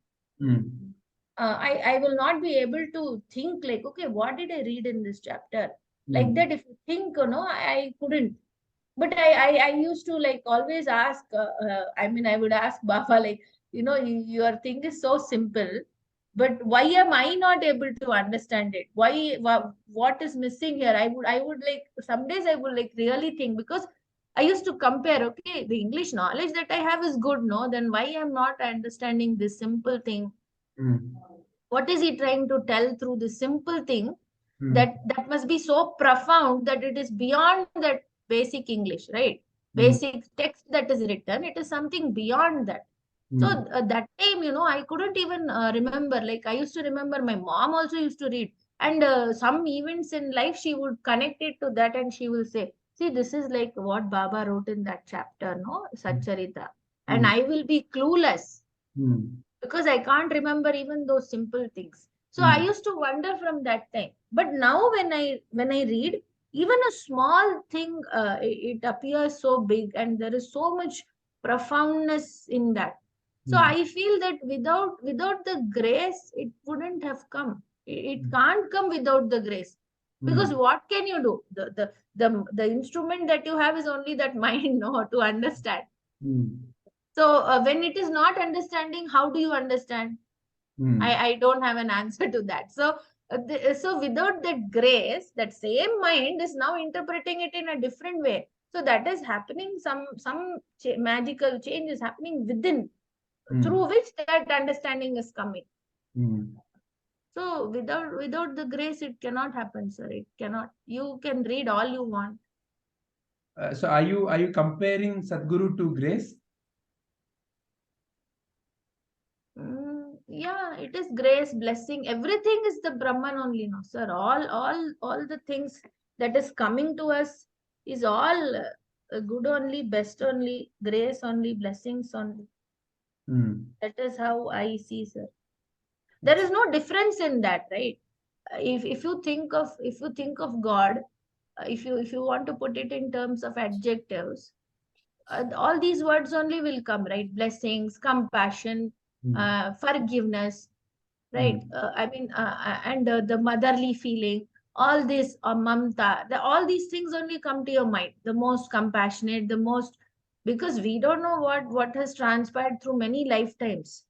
I will not be able to think like, okay, what did I read in this chapter? Like that, if you think, I couldn't. But I used to like always ask, I would ask Baba, like, your thing is so simple, but why am I not able to understand it? What is missing here? I would like, some days I would like really think, because I used to compare, okay, the English knowledge that I have is good, no? Then why I'm not understanding this simple thing? What is he trying to tell through this simple thing that must be so profound that it is beyond that basic English, right? Basic text that is written, it is something beyond that. So that time, I couldn't even remember. Like I used to remember my mom also used to read, and some events in life she would connect it to that, and she will say, "See, this is like what Baba wrote in that chapter, no, Satcharita," and I will be clueless because I can't remember even those simple things. So I used to wonder from that time. But now when I read, even a small thing, it appears so big, and there is so much profoundness in that. So I feel that without the grace, it wouldn't have come. It can't come without the grace. Because what can you do? The instrument that you have is only that mind, no, to understand. So when it is not understanding, how do you understand? I don't have an answer to that. So so without that grace, that same mind is now interpreting it in a different way. So that is happening. Some magical change is happening within, through which that understanding is coming. So without the grace, it cannot happen, sir. It cannot. You can read all you want. So are you comparing Sadguru to grace? Yeah, it is grace, blessing. Everything is the Brahman only, no, sir. All the things that is coming to us is all good only, best only, grace only, blessings only. That is how I see, sir. There is no difference in that, right? If you think of God, if you want to put it in terms of adjectives, all these words only will come, right? Blessings, compassion, forgiveness, right? And the motherly feeling, all this, mamta, all these things only come to your mind. The most compassionate, the most, because we don't know what has transpired through many lifetimes.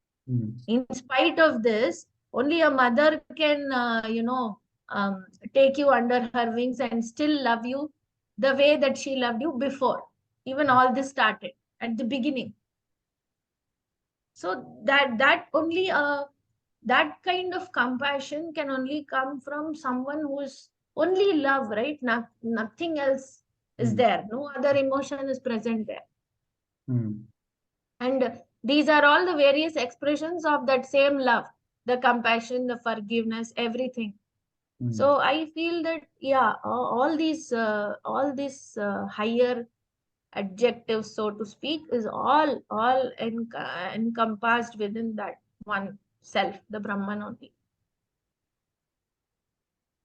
In spite of this, only a mother can, take you under her wings and still love you the way that she loved you before. Even all this started at the beginning. So that only that kind of compassion can only come from someone who is only love, right? Nothing else is there. No other emotion is present there. And these are all the various expressions of that same love, the compassion, the forgiveness, everything. So I feel that, yeah, all these higher adjectives, so to speak, is all encompassed within that one self, the Brahman only.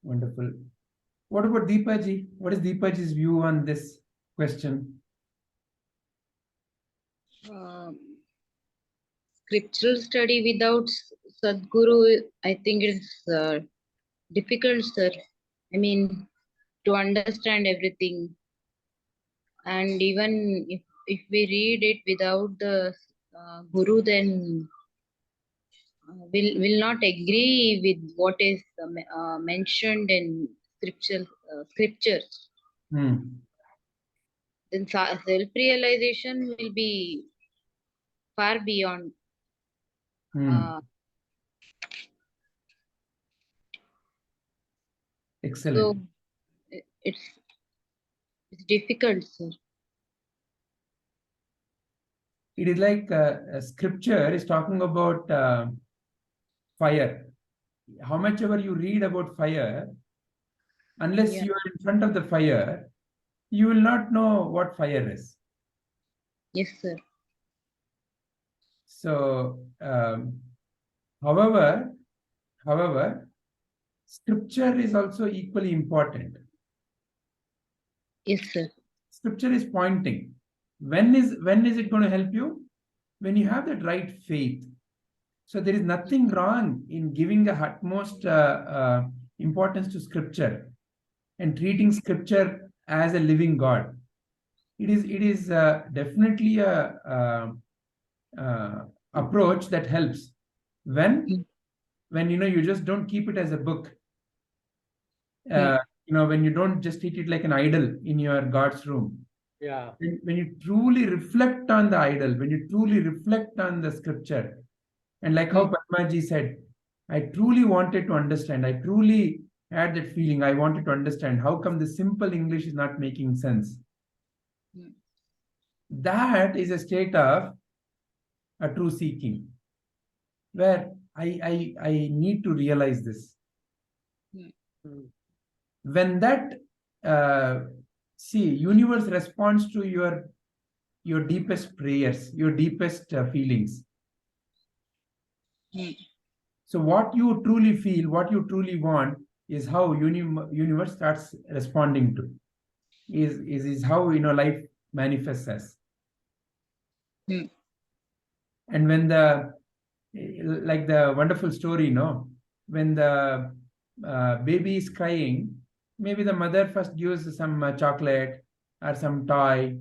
Wonderful. What about Deepaji? What is Deepaji's view on this question? Scriptural study without Sadguru, I think it's difficult, sir. I mean, to understand everything. And even if we read it without the Guru, then will not agree with what is mentioned in scriptures. Then self-realization will be far beyond. Hmm. Excellent. So it's difficult, sir. It is like scripture is talking about fire. How much ever you read about fire, unless Yeah. you are in front of the fire, you will not know what fire is. Yes, sir. So, however, scripture is also equally important. Yes, sir. Scripture is pointing. When is it going to help you? When you have that right faith. So there is nothing wrong in giving the utmost importance to scripture and treating scripture as a living God. It is definitely a approach that helps when you just don't keep it as a book. When you don't just treat it like an idol in your God's room. Yeah. When you truly reflect on the idol, when you truly reflect on the scripture, and like how Padmaji said, I truly wanted to understand. I truly had that feeling. I wanted to understand how come the simple English is not making sense. That is a state of a true seeking, where I need to realize this. When that universe responds to your deepest prayers, your deepest feelings. So what you truly feel, what you truly want, is how universe starts responding to. Is how life manifests as. And when like the wonderful story, when the baby is crying, maybe the mother first gives some chocolate or some toy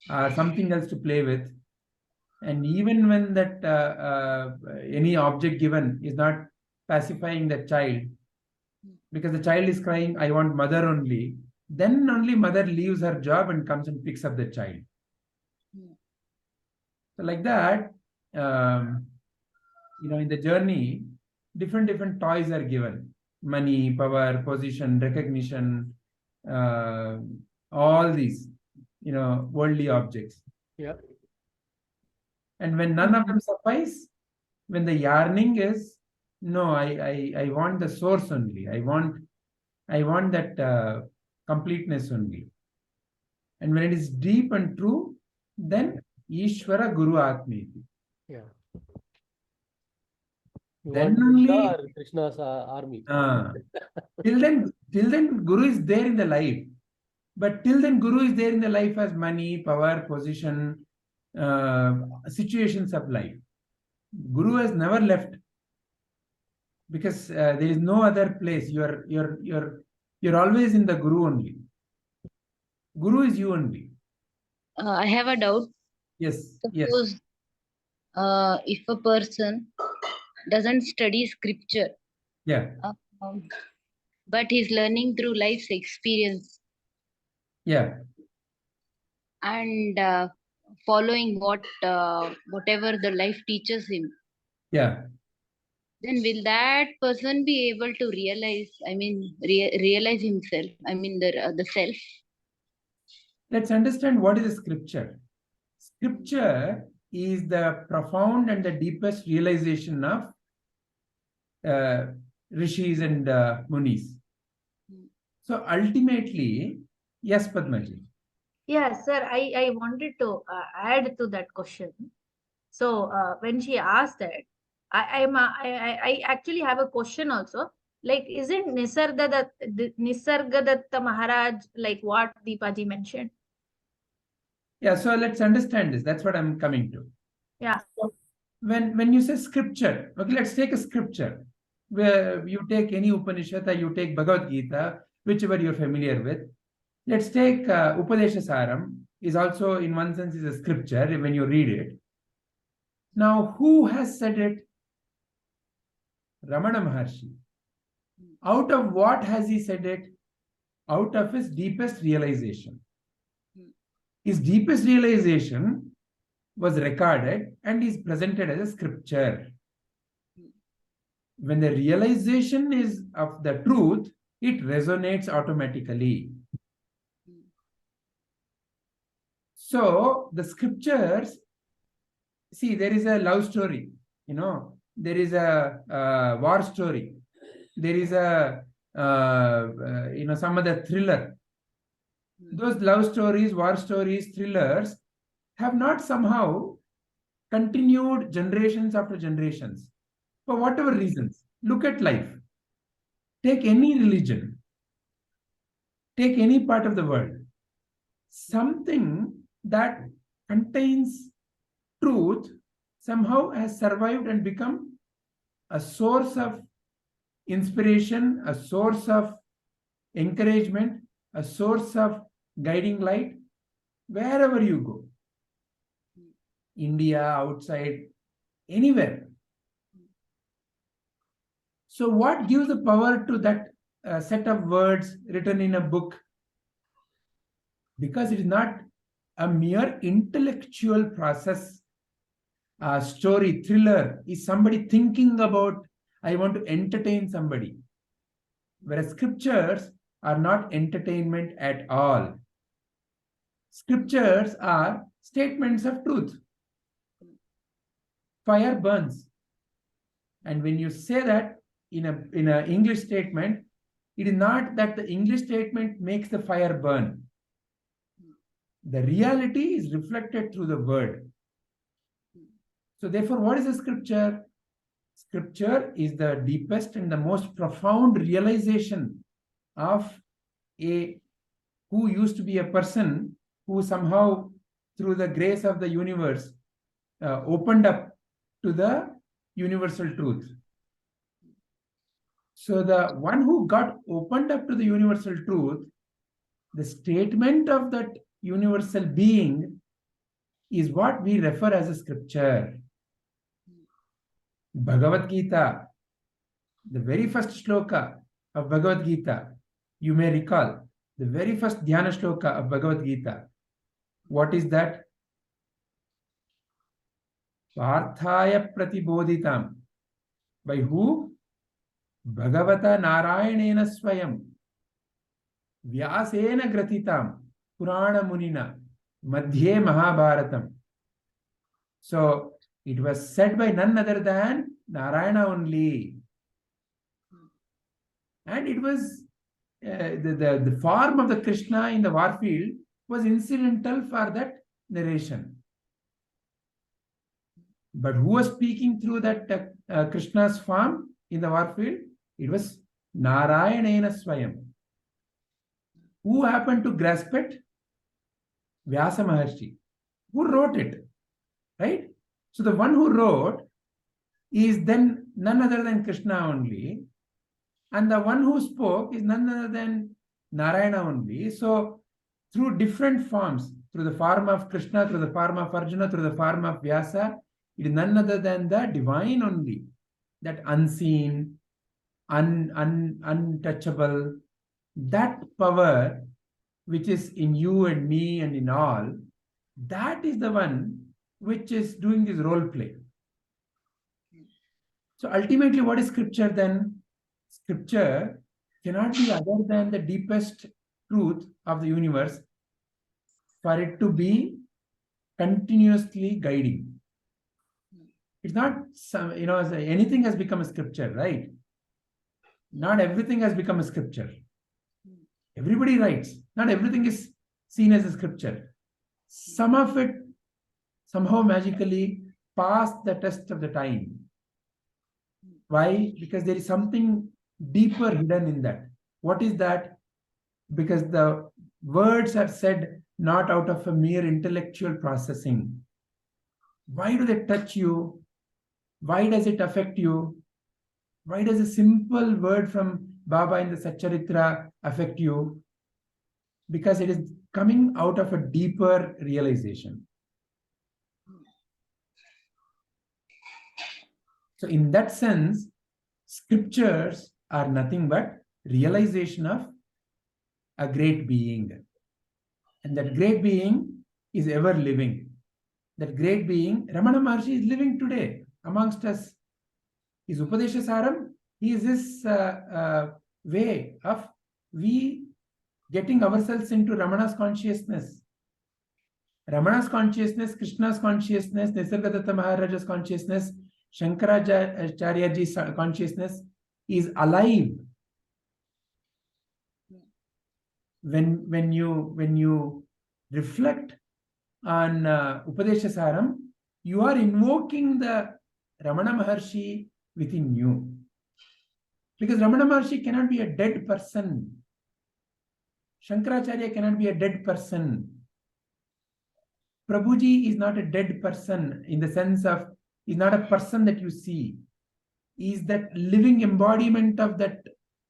or something else to play with. And even when that any object given is not pacifying the child, because the child is crying, I want mother only, then only mother leaves her job and comes and picks up the child. So like that, in the journey, different toys are given: money, power, position, recognition, all these, worldly objects. Yeah. And when none of them suffice, when the yearning is, no, I want the source only. I want that completeness only. And when it is deep and true, then Ishvara Guru Atmeti. Yeah. Then only Krishna's army. Till then, Guru is there in the life. But till then, Guru is there in the life as money, power, position, situations of life. Guru has never left, because there is no other place. You're always in the Guru only. Guru is you only. I have a doubt. Yes. Suppose if a person doesn't study scripture, Yeah. but he's learning through life's experience. Yeah. And following whatever the life teaches him. Yeah. Then will that person be able to realize? I mean, realize himself. I mean, the self. Let's understand what is a scripture. Scripture is the profound and the deepest realization of rishis and munis. So ultimately, yes, Padmaji. Yeah, sir, I wanted to add to that question. So when she asked that, I actually have a question also. Like, isn't Nisargadatta Maharaj like what Deepaji mentioned? Yeah, so let's understand this. That's what I'm coming to. Yeah. So when you say scripture, okay, let's take a scripture. Where you take any Upanishad, or you take Bhagavad Gita, whichever you're familiar with. Let's take Upadesha Saram, is also in one sense is a scripture when you read it. Now, who has said it? Ramana Maharshi. Out of what has he said it? Out of his deepest realization. His deepest realization was recorded and is presented as a scripture. When the realization is of the truth, it resonates automatically. So the scriptures, see, there is a love story, there is a war story, there is a some other thriller. Those love stories, war stories, thrillers have not somehow continued generations after generations for whatever reasons. Look at life. Take any religion. Take any part of the world. Something that contains truth somehow has survived and become a source of inspiration, a source of encouragement, a source of guiding light wherever you go. India, outside, anywhere. So what gives the power to that set of words written in a book? Because it is not a mere intellectual process. A story, thriller is somebody thinking about, I want to entertain somebody. Whereas scriptures are not entertainment at all. Scriptures are statements of truth. Fire burns. And when you say that in a English statement, it is not that the English statement makes the fire burn. The reality is reflected through the word. So therefore, what is a scripture? Scripture is the deepest and the most profound realization of who used to be a person who somehow, through the grace of the universe, opened up to the universal truth. So the one who got opened up to the universal truth, the statement of that universal being is what we refer as a scripture. Bhagavad Gita, the very first shloka of Bhagavad Gita, you may recall, the very first dhyana shloka of Bhagavad Gita. What is that? AVSC. By who? Bhagavata Narayanena Swayam. Vyasena Gratitam. Purana Munina. Madhye Mahabharatam. So it was said by none other than Narayana only. And it was the form of the Krishna in the war field was incidental for that narration. But who was speaking through that Krishna's form in the war field? It was Narayanena Swayam. Who happened to grasp it? Vyasa Maharshi. Who wrote it? Right? So the one who wrote is then none other than Krishna only. And the one who spoke is none other than Narayana only. So through different forms, through the form of Krishna, through the form of Arjuna, through the form of Vyasa, it is none other than the divine only. That unseen, untouchable, that power which is in you and me and in all, that is the one which is doing this role play. So ultimately, what is scripture then? Scripture cannot be other than the deepest truth of the universe for it to be continuously guiding. It's not some, anything has become a scripture, right? Not everything has become a scripture. Everybody writes. Not everything is seen as a scripture. Some of it somehow magically passed the test of the time. Why? Because there is something deeper hidden in that. What is that? Because the words are said not out of a mere intellectual processing. Why do they touch you? Why does it affect you? Why does a simple word from Baba in the Satcharitra affect you? Because it is coming out of a deeper realization. So in that sense, scriptures are nothing but realization of a great being. And that great being is ever living. that great being, Ramana Maharshi is living today amongst us. His Upadesha Saram is this way of we getting ourselves into Ramana's consciousness. Ramana's consciousness, Krishna's consciousness, Nisargadatta Maharaja's consciousness, Shankaracharyaji's consciousness is alive. When you reflect on Upadesha Saram, you are invoking the Ramana Maharshi within you. Because Ramana Maharshi cannot be a dead person. Shankaracharya cannot be a dead person. Prabhuji is not a dead person in the sense of, he's not a person that you see. He is that living embodiment of that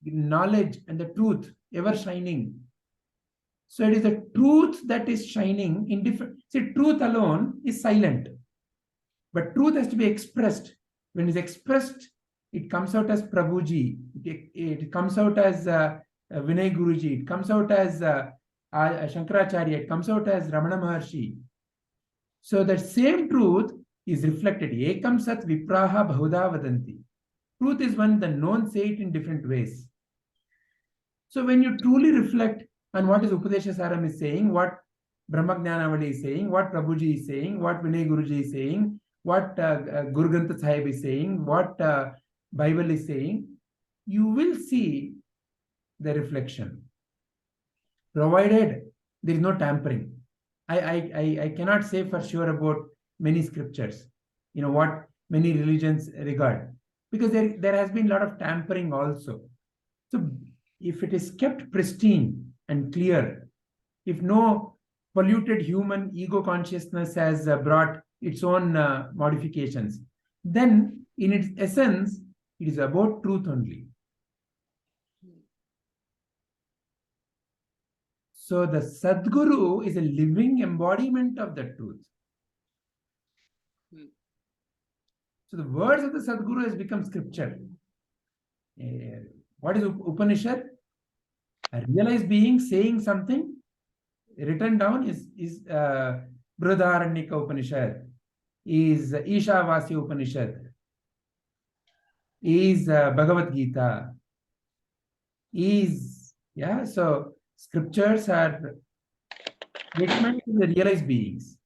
knowledge and the truth ever shining. So it is the truth that is shining in different. See, truth alone is silent. But truth has to be expressed. When it's expressed, it comes out as Prabhuji. It comes out as Vinay Guruji. It comes out as Shankaracharya. It comes out as Ramana Maharshi. So that same truth is reflected. Ekam sat vipraha bahuda vadanti. Truth is one, the known say it in different ways. So when you truly reflect on what is Upadesha Saram is saying, what Brahmagnanavali is saying, what Prabhuji is saying, what Vinay Guruji is saying, what Guru Granth Sahib is saying, what Bible is saying, you will see the reflection. Provided there is no tampering. I cannot say for sure about many scriptures, what many religions regard, because there has been a lot of tampering also. So if it is kept pristine and clear, if no polluted human ego consciousness has brought its own modifications, then in its essence, it is about truth only. So the Sadguru is a living embodiment of the truth. So the words of the Sadguru has become scripture. What is Upanishad? A realized being saying something written down is Brihadaranyaka Upanishad, is Ishavasya Upanishad, is Bhagavad Gita, so scriptures are statements of the realized beings.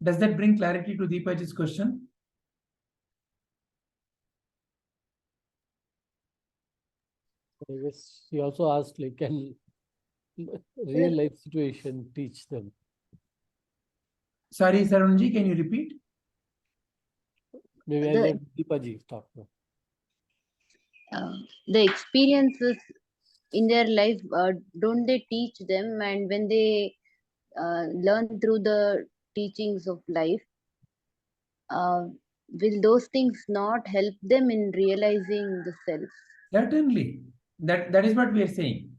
Does that bring clarity to Deepaji's question? I guess she also asked, like, can real life situation teach them? Sorry, Sarunji, can you repeat? Maybe I'll let Deepaji talk now. The experiences in their life, don't they teach them? And when they learn through the teachings of life, will those things not help them in realizing the self? Certainly. That is what we are saying.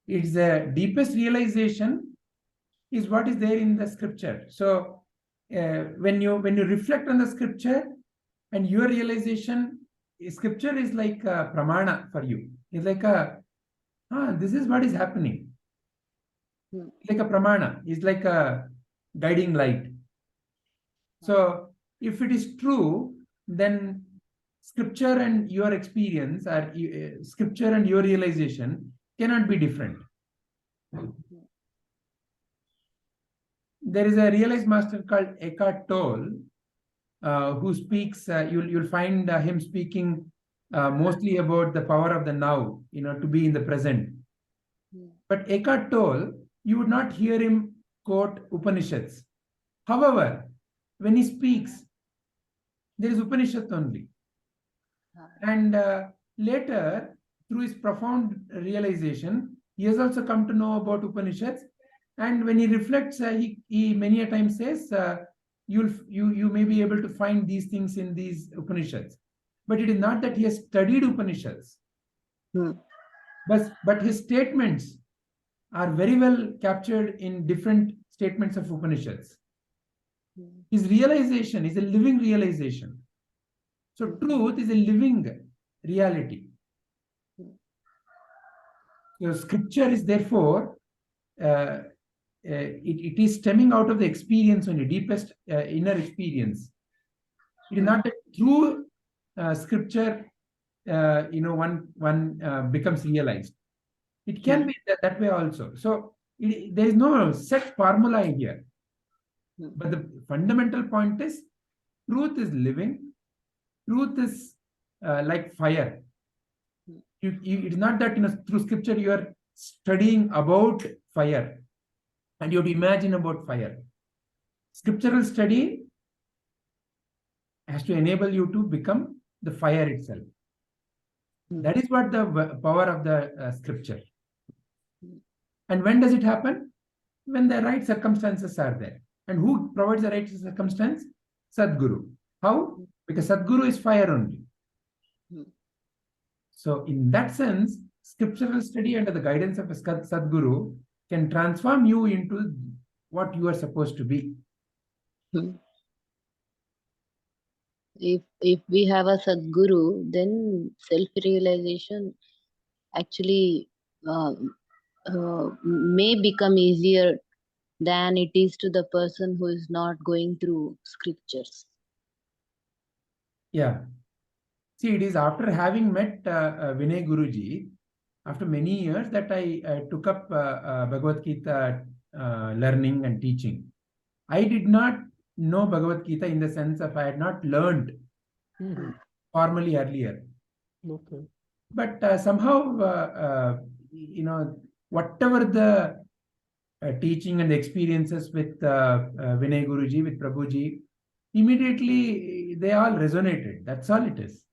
It's the deepest realization is what is there in the scripture. So when you reflect on the scripture and your realization, scripture is like a pramana for you. It's like this is what is happening. It's like a pramana. It's like a guiding light. So if it is true, then scripture and your experience, or scripture and your realization cannot be different. There is a realized master called Eckhart Tolle, who speaks, you'll find him speaking mostly about the power of the now, to be in the present. But Eckhart Tolle, you would not hear him quote Upanishads. However, when he speaks, there is Upanishad only. And later, through his profound realization, he has also come to know about Upanishads. And when he reflects, he many a time says, you may be able to find these things in these Upanishads. But it is not that he has studied Upanishads. But his statements are very well captured in different statements of Upanishads. His realization is a living realization. So truth is a living reality. So scripture is therefore, it is stemming out of the experience only, deepest inner experience. It is not a true scripture, one becomes realized. It can be that way also. So there is no set formula here. But the fundamental point is, truth is living. Truth is like fire. It's not that through scripture you are studying about fire and you have to imagine about fire. Scriptural study has to enable you to become the fire itself. That is what the power of the scripture. And when does it happen? When the right circumstances are there. And who provides the right circumstance? Sadguru. How? Because Sadguru is fire only. So in that sense, scriptural study under the guidance of a Sadguru can transform you into what you are supposed to be. If we have a Sadguru, then self-realization actually may become easier than it is to the person who is not going through scriptures. Yeah. See, it is after having met Vinay Guruji, after many years, that I took up Bhagavad Gita learning and teaching. I did not know Bhagavad Gita in the sense of I had not learned formally earlier. Okay. But somehow, whatever the teaching and the experiences with Vinay Guruji, with Prabhuji, immediately they all resonated. That's all it is.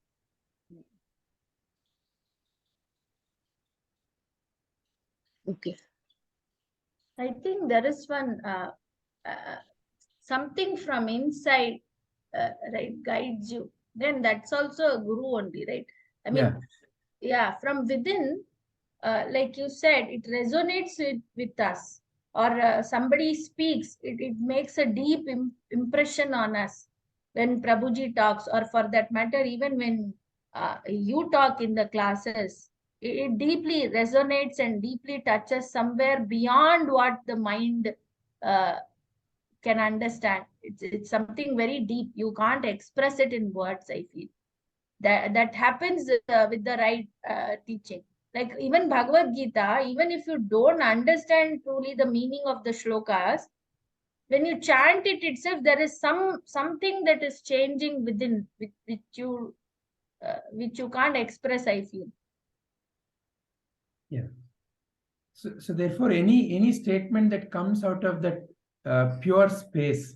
Okay. I think there is one something from inside, right, guides you. Then that's also a guru only, right? I mean, from within, like you said, it resonates with us. Or somebody speaks, it makes a deep impression on us when Prabhuji talks, or for that matter, even when you talk in the classes. It deeply resonates and deeply touches somewhere beyond what the mind can understand. It's something very deep. You can't express it in words, I feel. That happens with the right teaching. Like even Bhagavad Gita, even if you don't understand truly the meaning of the shlokas, when you chant it itself, there is something that is changing within, which you can't express, I feel. Yeah. So therefore, any statement that comes out of that pure space,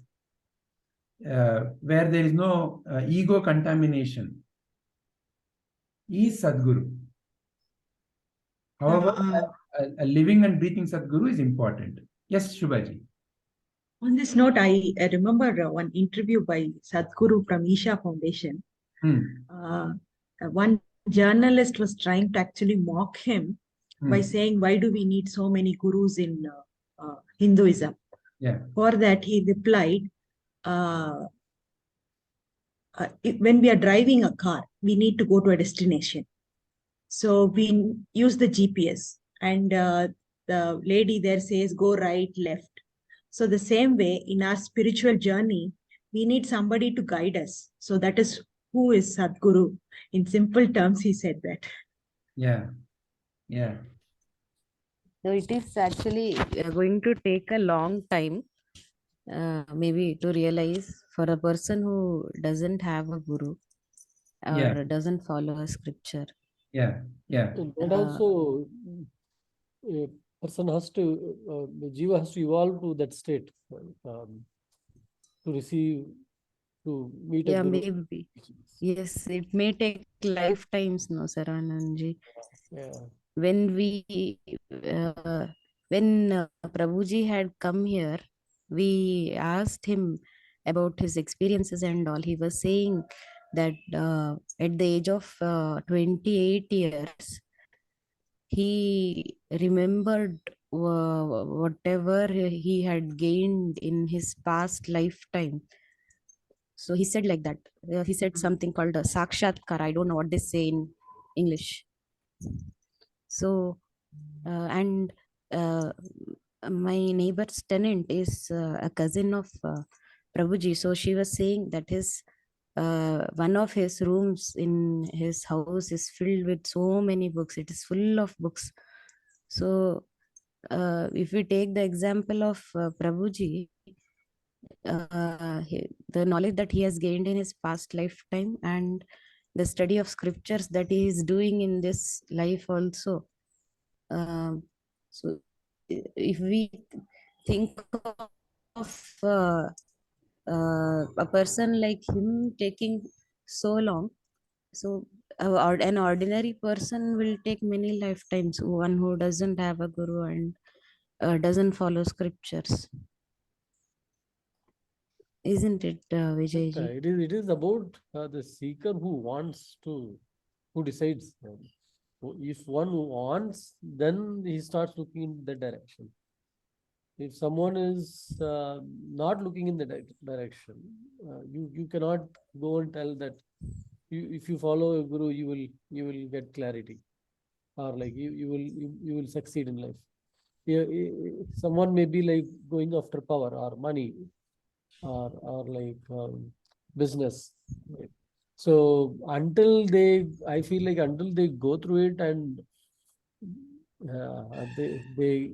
where there is no ego contamination, is Sadguru. However, a living and breathing Sadguru is important. Yes, Shubhaji. On this note, I remember one interview by Sadguru from Isha Foundation. One journalist was trying to actually mock him by saying, why do we need so many gurus in Hinduism? Yeah. For that, he replied, when we are driving a car, we need to go to a destination. So we use the GPS, and the lady there says, go right, left. So the same way, in our spiritual journey, we need somebody to guide us. So that is who is Sadguru. In simple terms, he said that. Yeah. Yeah. So it is actually going to take a long time, maybe, to realize, for a person who doesn't have a guru or doesn't follow a scripture. Yeah. Yeah. And also, a person has to, the jiva has to evolve to that state to receive, to meet a guru. Maybe. Yes, it may take lifetimes, no, Sarananji. Yeah. When Prabhuji had come here, we asked him about his experiences and all. He was saying that at the age of 28 years, he remembered whatever he had gained in his past lifetime. So he said like that. He said something called a sakshatkar. I don't know what they say in English. So And my neighbor's tenant is a cousin of Prabhuji. So she was saying that his one of his rooms in his house is filled with so many books. It is full of books. So if we take the example of Prabhuji, the knowledge that he has gained in his past lifetime and the study of scriptures that he is doing in this life also. So if we think of a person like him taking so long, so an ordinary person will take many lifetimes, one who doesn't have a guru and doesn't follow scriptures. Isn't it, Vijayji? It is about the seeker who decides. If one wants, then he starts looking in that direction. If someone is not looking in the direction, you cannot go and tell that if you follow a guru, you will get clarity, or like you will succeed in life. Someone may be like going after power or money, or like business. Right? So I feel like until they go through it and they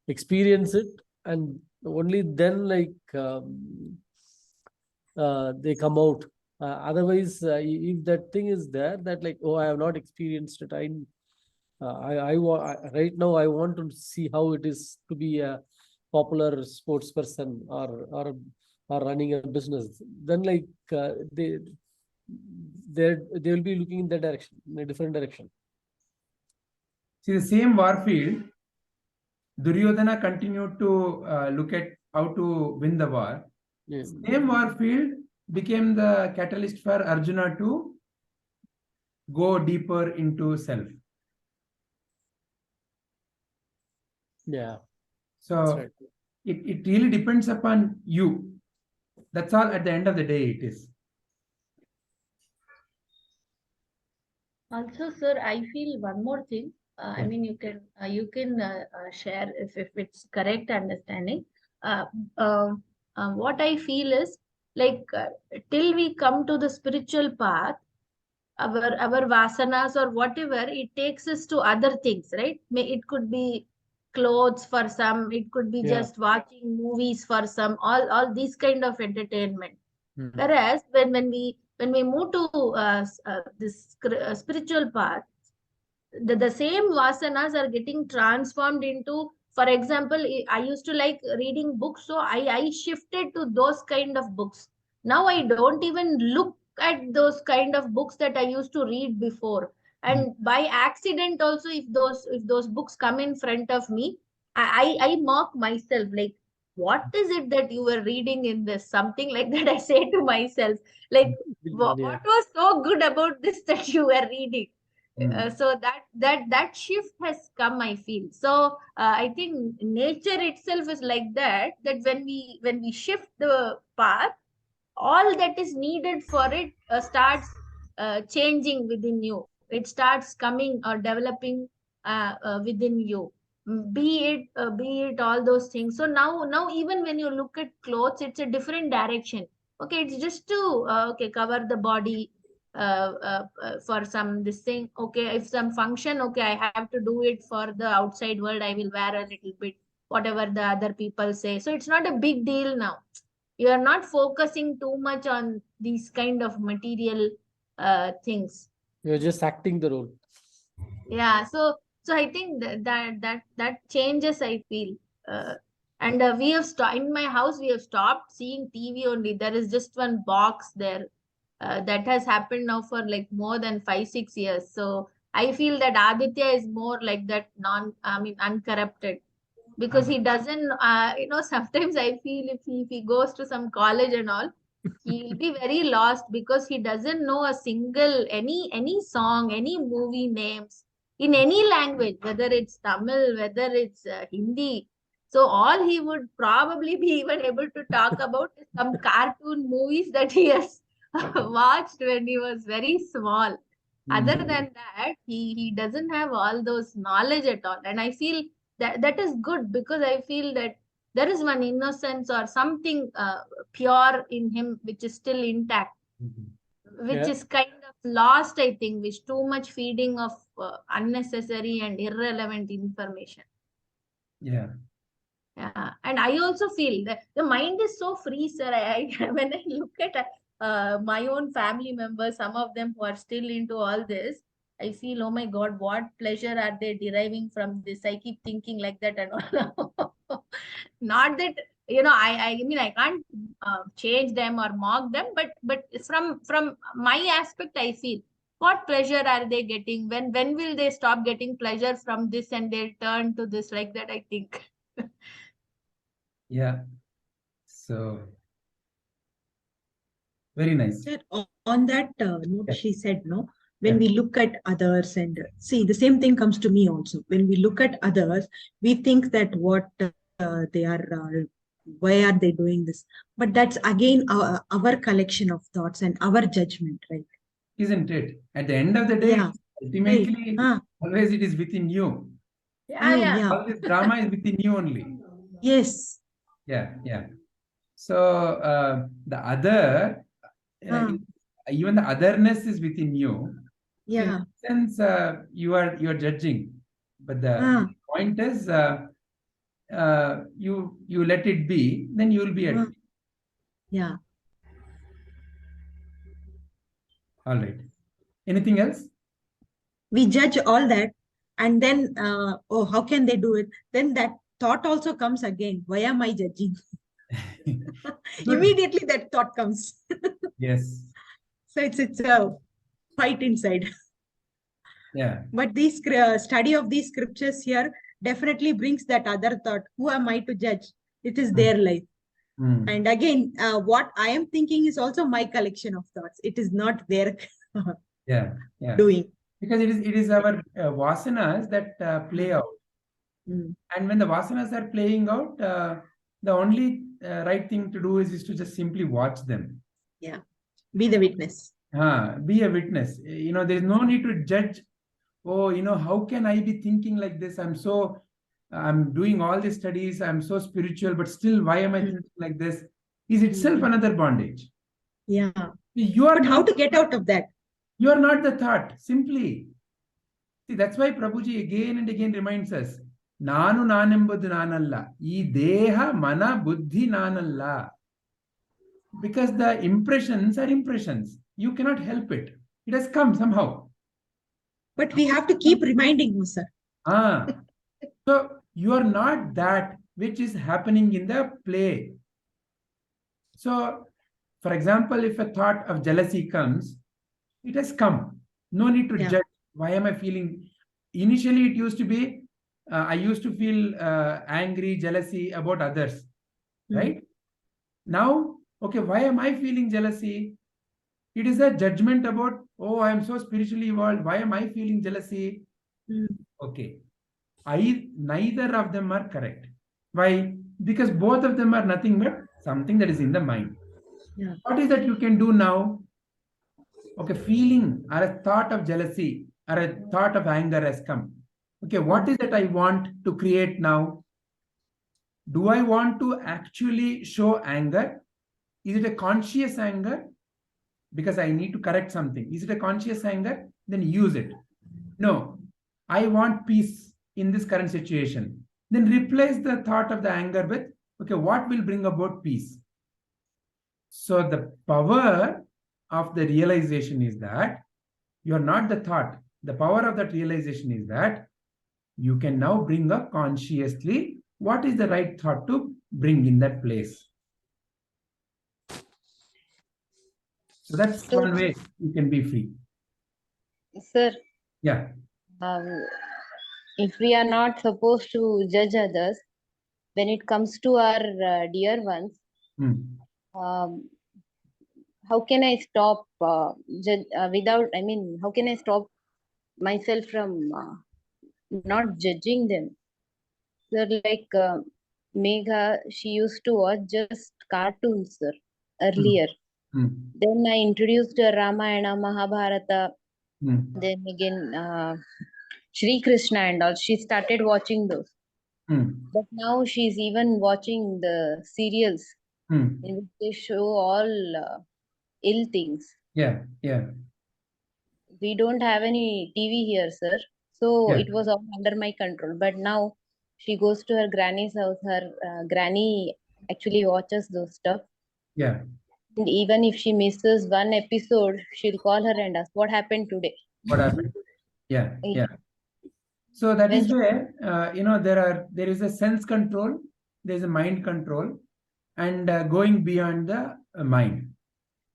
experience it, and only then like they come out. Otherwise, if that thing is there, that like, oh, I have not experienced it. Right now I want to see how it is to be a popular sports person or running a business. Then like they will be looking in that direction, in a different direction. See, the same war field, Duryodhana continued to look at how to win the war. Yeah. Same war field became the catalyst for Arjuna to go deeper into self. Yeah. So Right. it really depends upon you. That's all at the end of the day it is. Also, sir, I feel one more thing. I mean, you can share if it's correct understanding. Uh, uh, what I feel is like till we come to the spiritual path, our vasanas or whatever, it takes us to other things, right? It could be clothes for some, it could be just watching movies for some, all these kind of entertainment. Whereas when we move to this spiritual path, the same vasanas are getting transformed into, for example, I used to like reading books, so I shifted to those kind of books. Now I don't even look at those kind of books that I used to read before. And by accident also, if those books come in front of me, I mock myself, like, what is it that you were reading in this? Something like that I say to myself, like, what was so good about this that you were reading? So that shift has come, I feel. So I think nature itself is like that when we shift the path, all that is needed for it starts changing within you. It starts coming or developing within you. Be it all those things. So now even when you look at clothes, it's a different direction. Okay, it's just to okay, cover the body for some this thing. Okay, if some function, okay, I have to do it for the outside world, I will wear a little bit whatever the other people say. So it's not a big deal now. You are not focusing too much on these kind of material things. You're just acting the role. Yeah, so I think that changes, I feel. And we have stopped in my house, we have stopped seeing TV only. There is just one box there. That has happened now for like more than 5-6 years. So I feel that Aditya is more like that, uncorrupted, because he doesn't sometimes I feel if he goes to some college and all, he'll be very lost, because he doesn't know a single any song, any movie names in any language, whether it's Tamil, whether it's Hindi. So all he would probably be even able to talk about is some cartoon movies that he has watched when he was very small. Other Mm. than that, he doesn't have all those knowledge at all. And I feel that is good, because I feel that there is one innocence or something pure in him which is still intact, Mhm. which Yeah. is kind of lost, I think, with too much feeding of unnecessary and irrelevant information. Yeah. Yeah, and I also feel that the mind is so free, sir. When I look at my own family members, some of them who are still into all this, I feel, oh my God, what pleasure are they deriving from this? I keep thinking like that and all. Not that, I mean, I can't change them or mock them, but from my aspect, I feel, what pleasure are they getting? When will they stop getting pleasure from this and they'll turn to this, like that, I think. Yeah. So very nice. Sir, on that note, Yeah. she said, no, when Yeah. we look at others and see, the same thing comes to me also. When we look at others, we think that what they are, why are they doing this? But that's again our collection of thoughts and our judgment, right? Isn't it? At the end of the day, Yeah, right. ultimately, always it is within you. Yeah, yeah. Yeah. All this drama is within you only. Yes. Yeah, yeah. So the other, even the otherness is within you. So in Yeah. that sense, you are judging, but the point is, you let it be, then you will be at peace. Yeah. All right. Anything else? We judge all that, and then oh, how can they do it? Then that thought also comes again, why am I judging? Good. Immediately that thought comes. Yes. So it's a fight inside. Yeah. But this study of these scriptures here definitely brings that other thought, who am I to judge? It is their life. And again, what I am thinking is also my collection of thoughts. It is not their Yeah. Yeah. doing. Because it is our vasanas that play out. And when the vasanas are playing out, the only right thing to do is to just simply watch them. Yeah. Be the witness. Be a witness. There is no need to judge. Oh, how can I be thinking like this? I'm doing all these studies. I'm so spiritual, but still, why am I thinking like this? Is itself another bondage. Yeah. You are But how not, to get out of that? you are not the thought. Simply. See, that's why Prabhuji again and again reminds us, Nanu nanembadu nanalla. Ee deha mana buddhi nanalla. Because the impressions are impressions. You cannot help it. It has come somehow. But we have to keep reminding you, sir. So you are not that which is happening in the play. So, for example, if a thought of jealousy comes, it has come. No need to judge. Why am I feeling? Initially, it used to be, I used to feel angry, jealousy about others, right? Now, okay, why am I feeling jealousy? It is a judgment about, oh, I am so spiritually evolved. Why am I feeling jealousy? Okay. Neither of them are correct. Why? Because both of them are nothing but something that is in the mind. Yeah. What is that you can do now? Okay, feeling or a thought of jealousy or a thought of anger has come. Okay, what is that I want to create now? Do I want to actually show anger? Is it a conscious anger? Because I need to correct something. Is it a conscious anger? Then use it. No, I want peace in this current situation. Then replace the thought of the anger with, okay, what will bring about peace? So the power of the realization is that you are not the thought. The power of that realization is that you can now bring up consciously what is the right thought to bring in that place. So that's one way you can be free. Sir, Yeah. if we are not supposed to judge others, when it comes to our dear ones, how can I stop how can I stop myself from not judging them? Sir, like Megha, she used to watch just cartoons, sir, earlier. Then I introduced her Ramayana, Mahabharata. Then again, Shri Krishna and all, she started watching those. But now she's even watching the serials in which they show all ill things. Yeah. We don't have any TV here, sir. So Yeah. it was all under my control. But now she goes to her granny's house. Her granny actually watches those stuff. Yeah. And even if she misses one episode, she'll call her and ask, what happened today? What happened? Yeah. So that is where there is a sense control, there is a mind control, and going beyond the mind.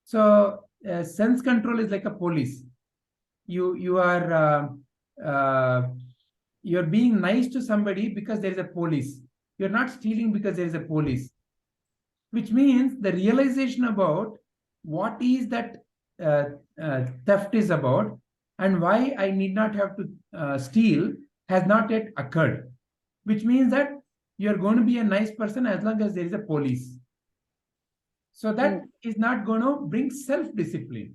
So sense control is like a police. You are you're being nice to somebody because there is a police. You're not stealing because there is a police, which means the realization about what is that theft is about and why I need not have to steal has not yet occurred, which means that you're going to be a nice person as long as there is a police. So that is not going to bring self-discipline.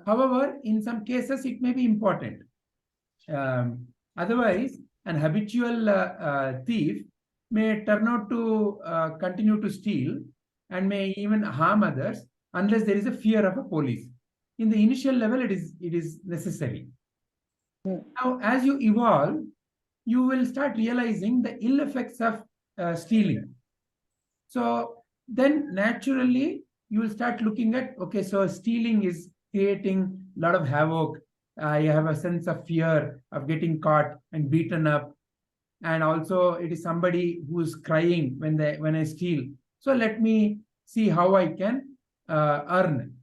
However, in some cases, it may be important. Otherwise, an habitual thief may turn out to continue to steal and may even harm others unless there is a fear of a police. In the initial level, it is necessary. Now, as you evolve, you will start realizing the ill effects of stealing. So then naturally, you will start looking at, okay, so stealing is creating a lot of havoc. You have a sense of fear of getting caught and beaten up. And also it is somebody who's crying when I steal. So let me see how I can earn.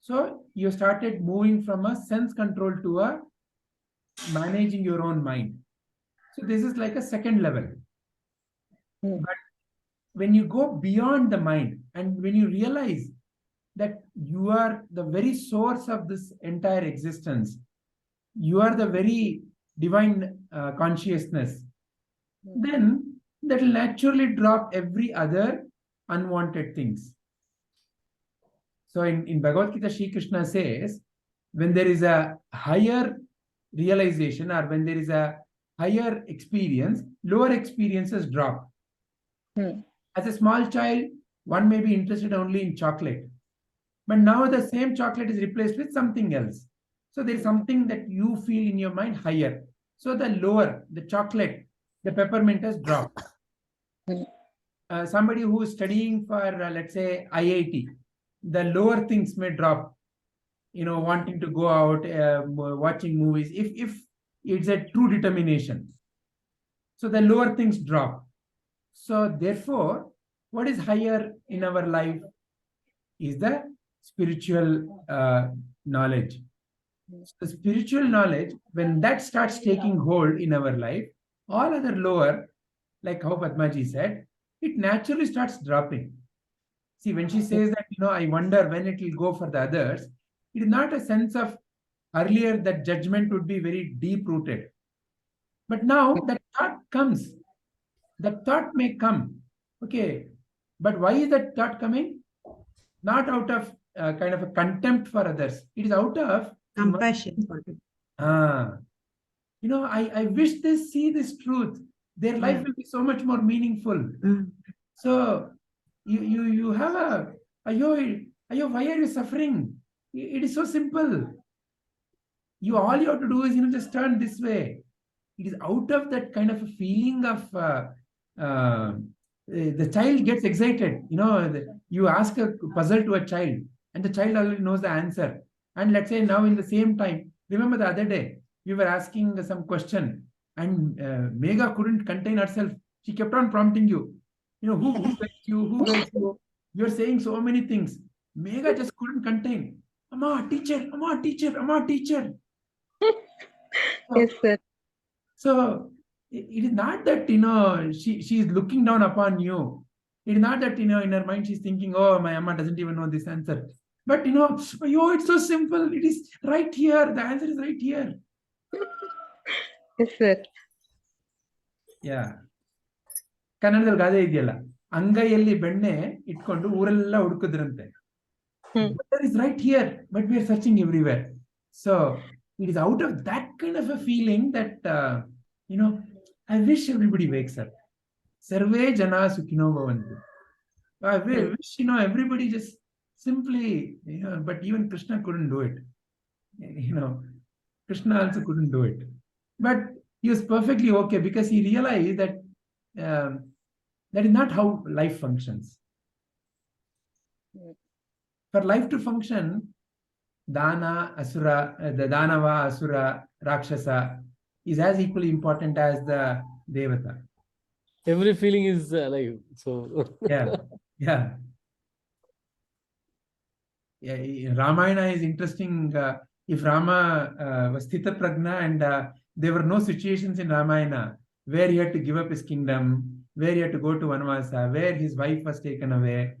So you started moving from a sense control to a managing your own mind. So this is like a second level. But when you go beyond the mind and when you realize that you are the very source of this entire existence, you are the very divine consciousness, then that will naturally drop every other unwanted things. So in Bhagavad Gita, Shri Krishna says, when there is a higher realization or when there is a higher experience, lower experiences drop. As a small child, one may be interested only in chocolate. But now the same chocolate is replaced with something else. So there is something that you feel in your mind higher. So the lower, the chocolate, the peppermint has dropped. Somebody who is studying for, let's say, IIT, the lower things may drop. Wanting to go out, watching movies, if it's a true determination. So the lower things drop. So therefore, what is higher in our life is the spiritual knowledge. So the spiritual knowledge, when that starts taking hold in our life, all other lower, like how Padmaji said, it naturally starts dropping. See, when she says that, I wonder when it will go for the others, it is not a sense of earlier that judgment would be very deep-rooted. But now that thought comes. That thought may come. Okay. But why is that thought coming? Not out of kind of a contempt for others. It is out of compassion. I wish they see this truth. Their life will be so much more meaningful. So you have ayo, why are you suffering? It is so simple. All you have to do is just turn this way. It is out of that kind of a feeling of the child gets excited. You ask a puzzle to a child and the child already knows the answer. And let's say now in the same time, remember the other day, we were asking some question and Megha couldn't contain herself. She kept on prompting you. Who likes you? Who likes you? You're saying so many things. Megha just couldn't contain. Amma, teacher, Amma, teacher, Amma, teacher. Yes, sir. So it is not that, she is looking down upon you. It is not that, in her mind, she's thinking, oh, my Amma doesn't even know this answer. But, it's so simple. It is right here. The answer is right here. Yes, sir. Yeah. ಕನ್ನಡದಲ್ಲಿ ಗಾದೆ ಇದೆಯಲ್ಲ, ಅಂಗೈಯಲ್ಲಿ ಬೆಣ್ಣೆ ಇಟ್ಕೊಂಡು ಊರೆಲ್ಲ ಹುಡುಕಿದ್ರಂತೆ. Is right here, but we are searching everywhere. So it is out of that kind of a feeling that, I wish everybody wakes up. Sarve jana sukhino bhavantu. I wish, everybody just simply, but even Krishna couldn't do it. Krishna also couldn't do it. But he was perfectly okay because he realized that that is not how life functions. For life to function, Dana, Asura, the Danava, Asura, Rakshasa is as equally important as the Devata. Every feeling is alive. So Yeah. Ramayana is interesting. If Rama was Sthita Prajna and there were no situations in Ramayana where he had to give up his kingdom, where he had to go to Vanvasa, where his wife was taken away.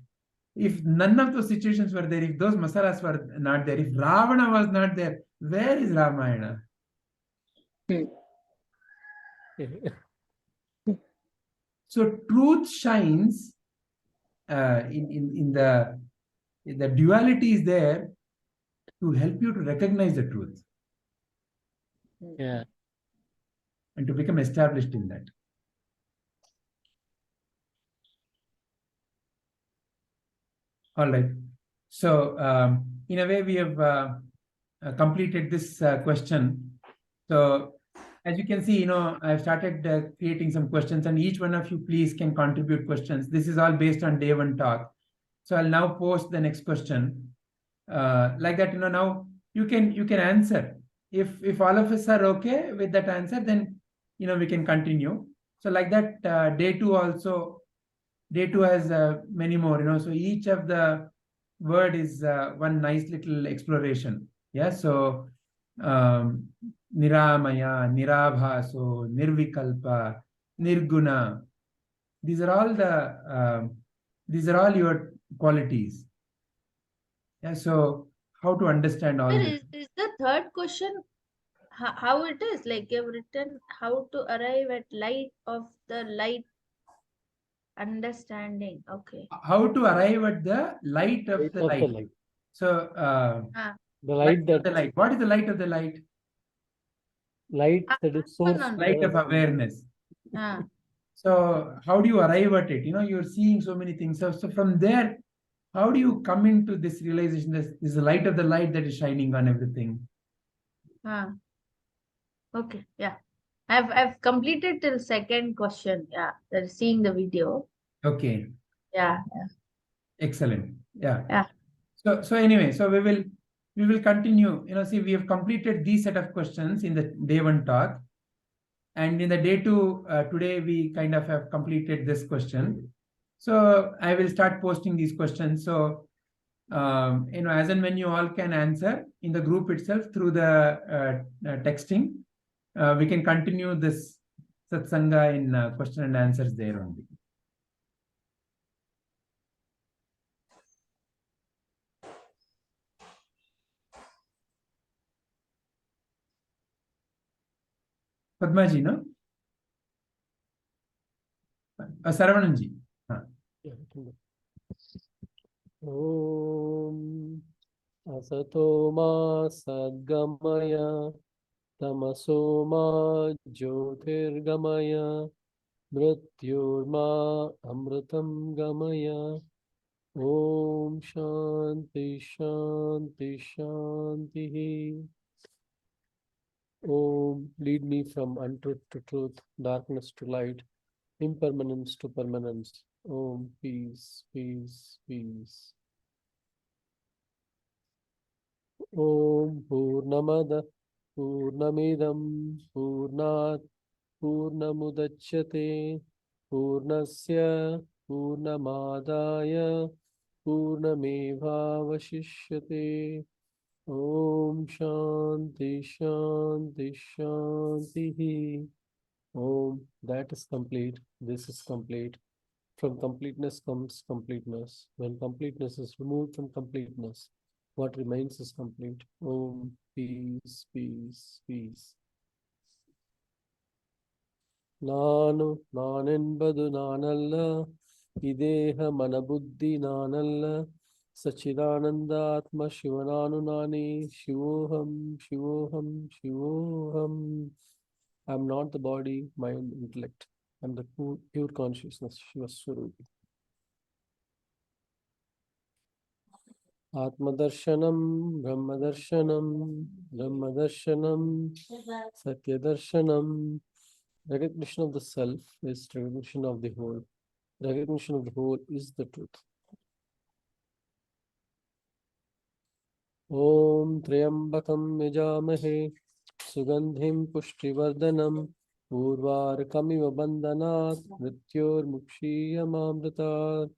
If none of those situations were there, if those masalas were not there, if Ravana was not there, where is Ramayana? So truth shines in the duality is there to help you to recognize the truth. Yeah. And to become established in that. All right. So in a way, we have completed this question. So as you can see, I've started creating some questions, and each one of you please can contribute questions. This is all based on day one talk. So I'll now post the next question. Like that, now you can answer. If all of us are okay with that answer, then we can continue. So like that, day two also. Day two has many more. So each of the word is one nice little exploration. Yeah. So Niramaya, Nirabhaso, Nirvikalpa, Nirguna. These are all your qualities. Yeah. So how to understand all this? Is the third question how it is? Like you've written how to arrive at light of the light understanding. Okay. How to arrive at the light of the light. So the light that the light. What is the light of the light? Light that is source. Light of awareness. So how do you arrive at it? You're seeing so many things. So from there, how do you come into this realization that this is the light of the light that is shining on everything? Okay. Yeah. I've completed till second question. Yeah. They're seeing the video. Okay. Yeah. Excellent. Yeah. Yeah. So anyway, so we will continue. See, we have completed these set of questions in the day one talk. And in the day two, today we kind of have completed this question. So I will start posting these questions. So, as and when you all can answer in the group itself through the texting, we can continue this satsanga in question and answers there only. Padmaji, no? Saravananji. Om Asato Ma Sadgamaya Tamaso Ma Jyotirgamaya Mrityurma Amritam Gamaya. Om Shanti Shanti Shanti. Om, lead me from untruth to truth, darkness to light, impermanence to permanence. Om, peace, peace, peace. Om Purnamada Purnamidam Purnat Purnamudachyate Purnasya Purnamadaya Purnamevavashishyate. Om Shanti Shanti Shanti. Om, that is complete. This is complete. From completeness comes completeness. When completeness is removed from completeness, what remains is complete. Om, peace, peace, peace. Nanu, nanenbadu nanalla, ideha manabuddhi nanalla, Sachidanandatma Shivananunani Shivoham Shivoham Shivoham. I am not the body, mind, intellect. I am the pure consciousness, Shiva Swarupi. Atmadarshanam, Brahmadarshanam, Brahmadarshanam, Satyadarshanam. Recognition of the self is recognition of the whole. Recognition of the whole is the truth. Om Triambakam Yajamahe Sugandhim Pushtivardhanam Urvarkamiva Bandhanat Mrityor Mukshiyamamritat.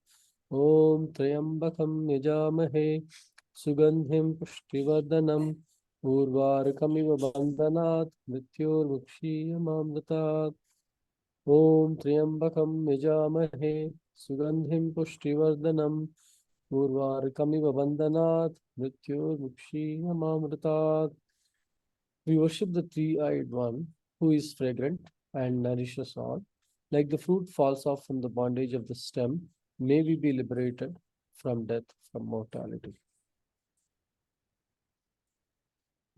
Om Triambakam Yajamahe Sugandhim Pushtivardhanam Urvarkamiva Bandhanat Mrityor Mukshiyamamritat. Om Triambakam Yajamahe Sugandhim Pushtivardhanam Urvarkamiva Bandhanat Mrityor Mukshiyamamritat. We worship the three-eyed one who is fragrant and nourishes all. Like the fruit falls off from the bondage of the stem, may we be liberated from death, from mortality.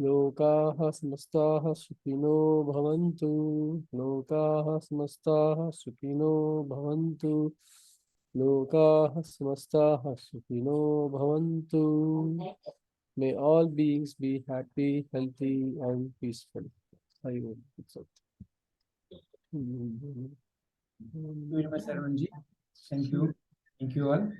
Lokaha samastaha sukhino bhavantu. Lokaha samastaha sukhino bhavantu. Lokaha samastaha sukhino bhavantu. May all beings be happy, healthy, and peaceful. I hope it's okay. Thank you very much, Sarvanji. Thank you. Thank you all.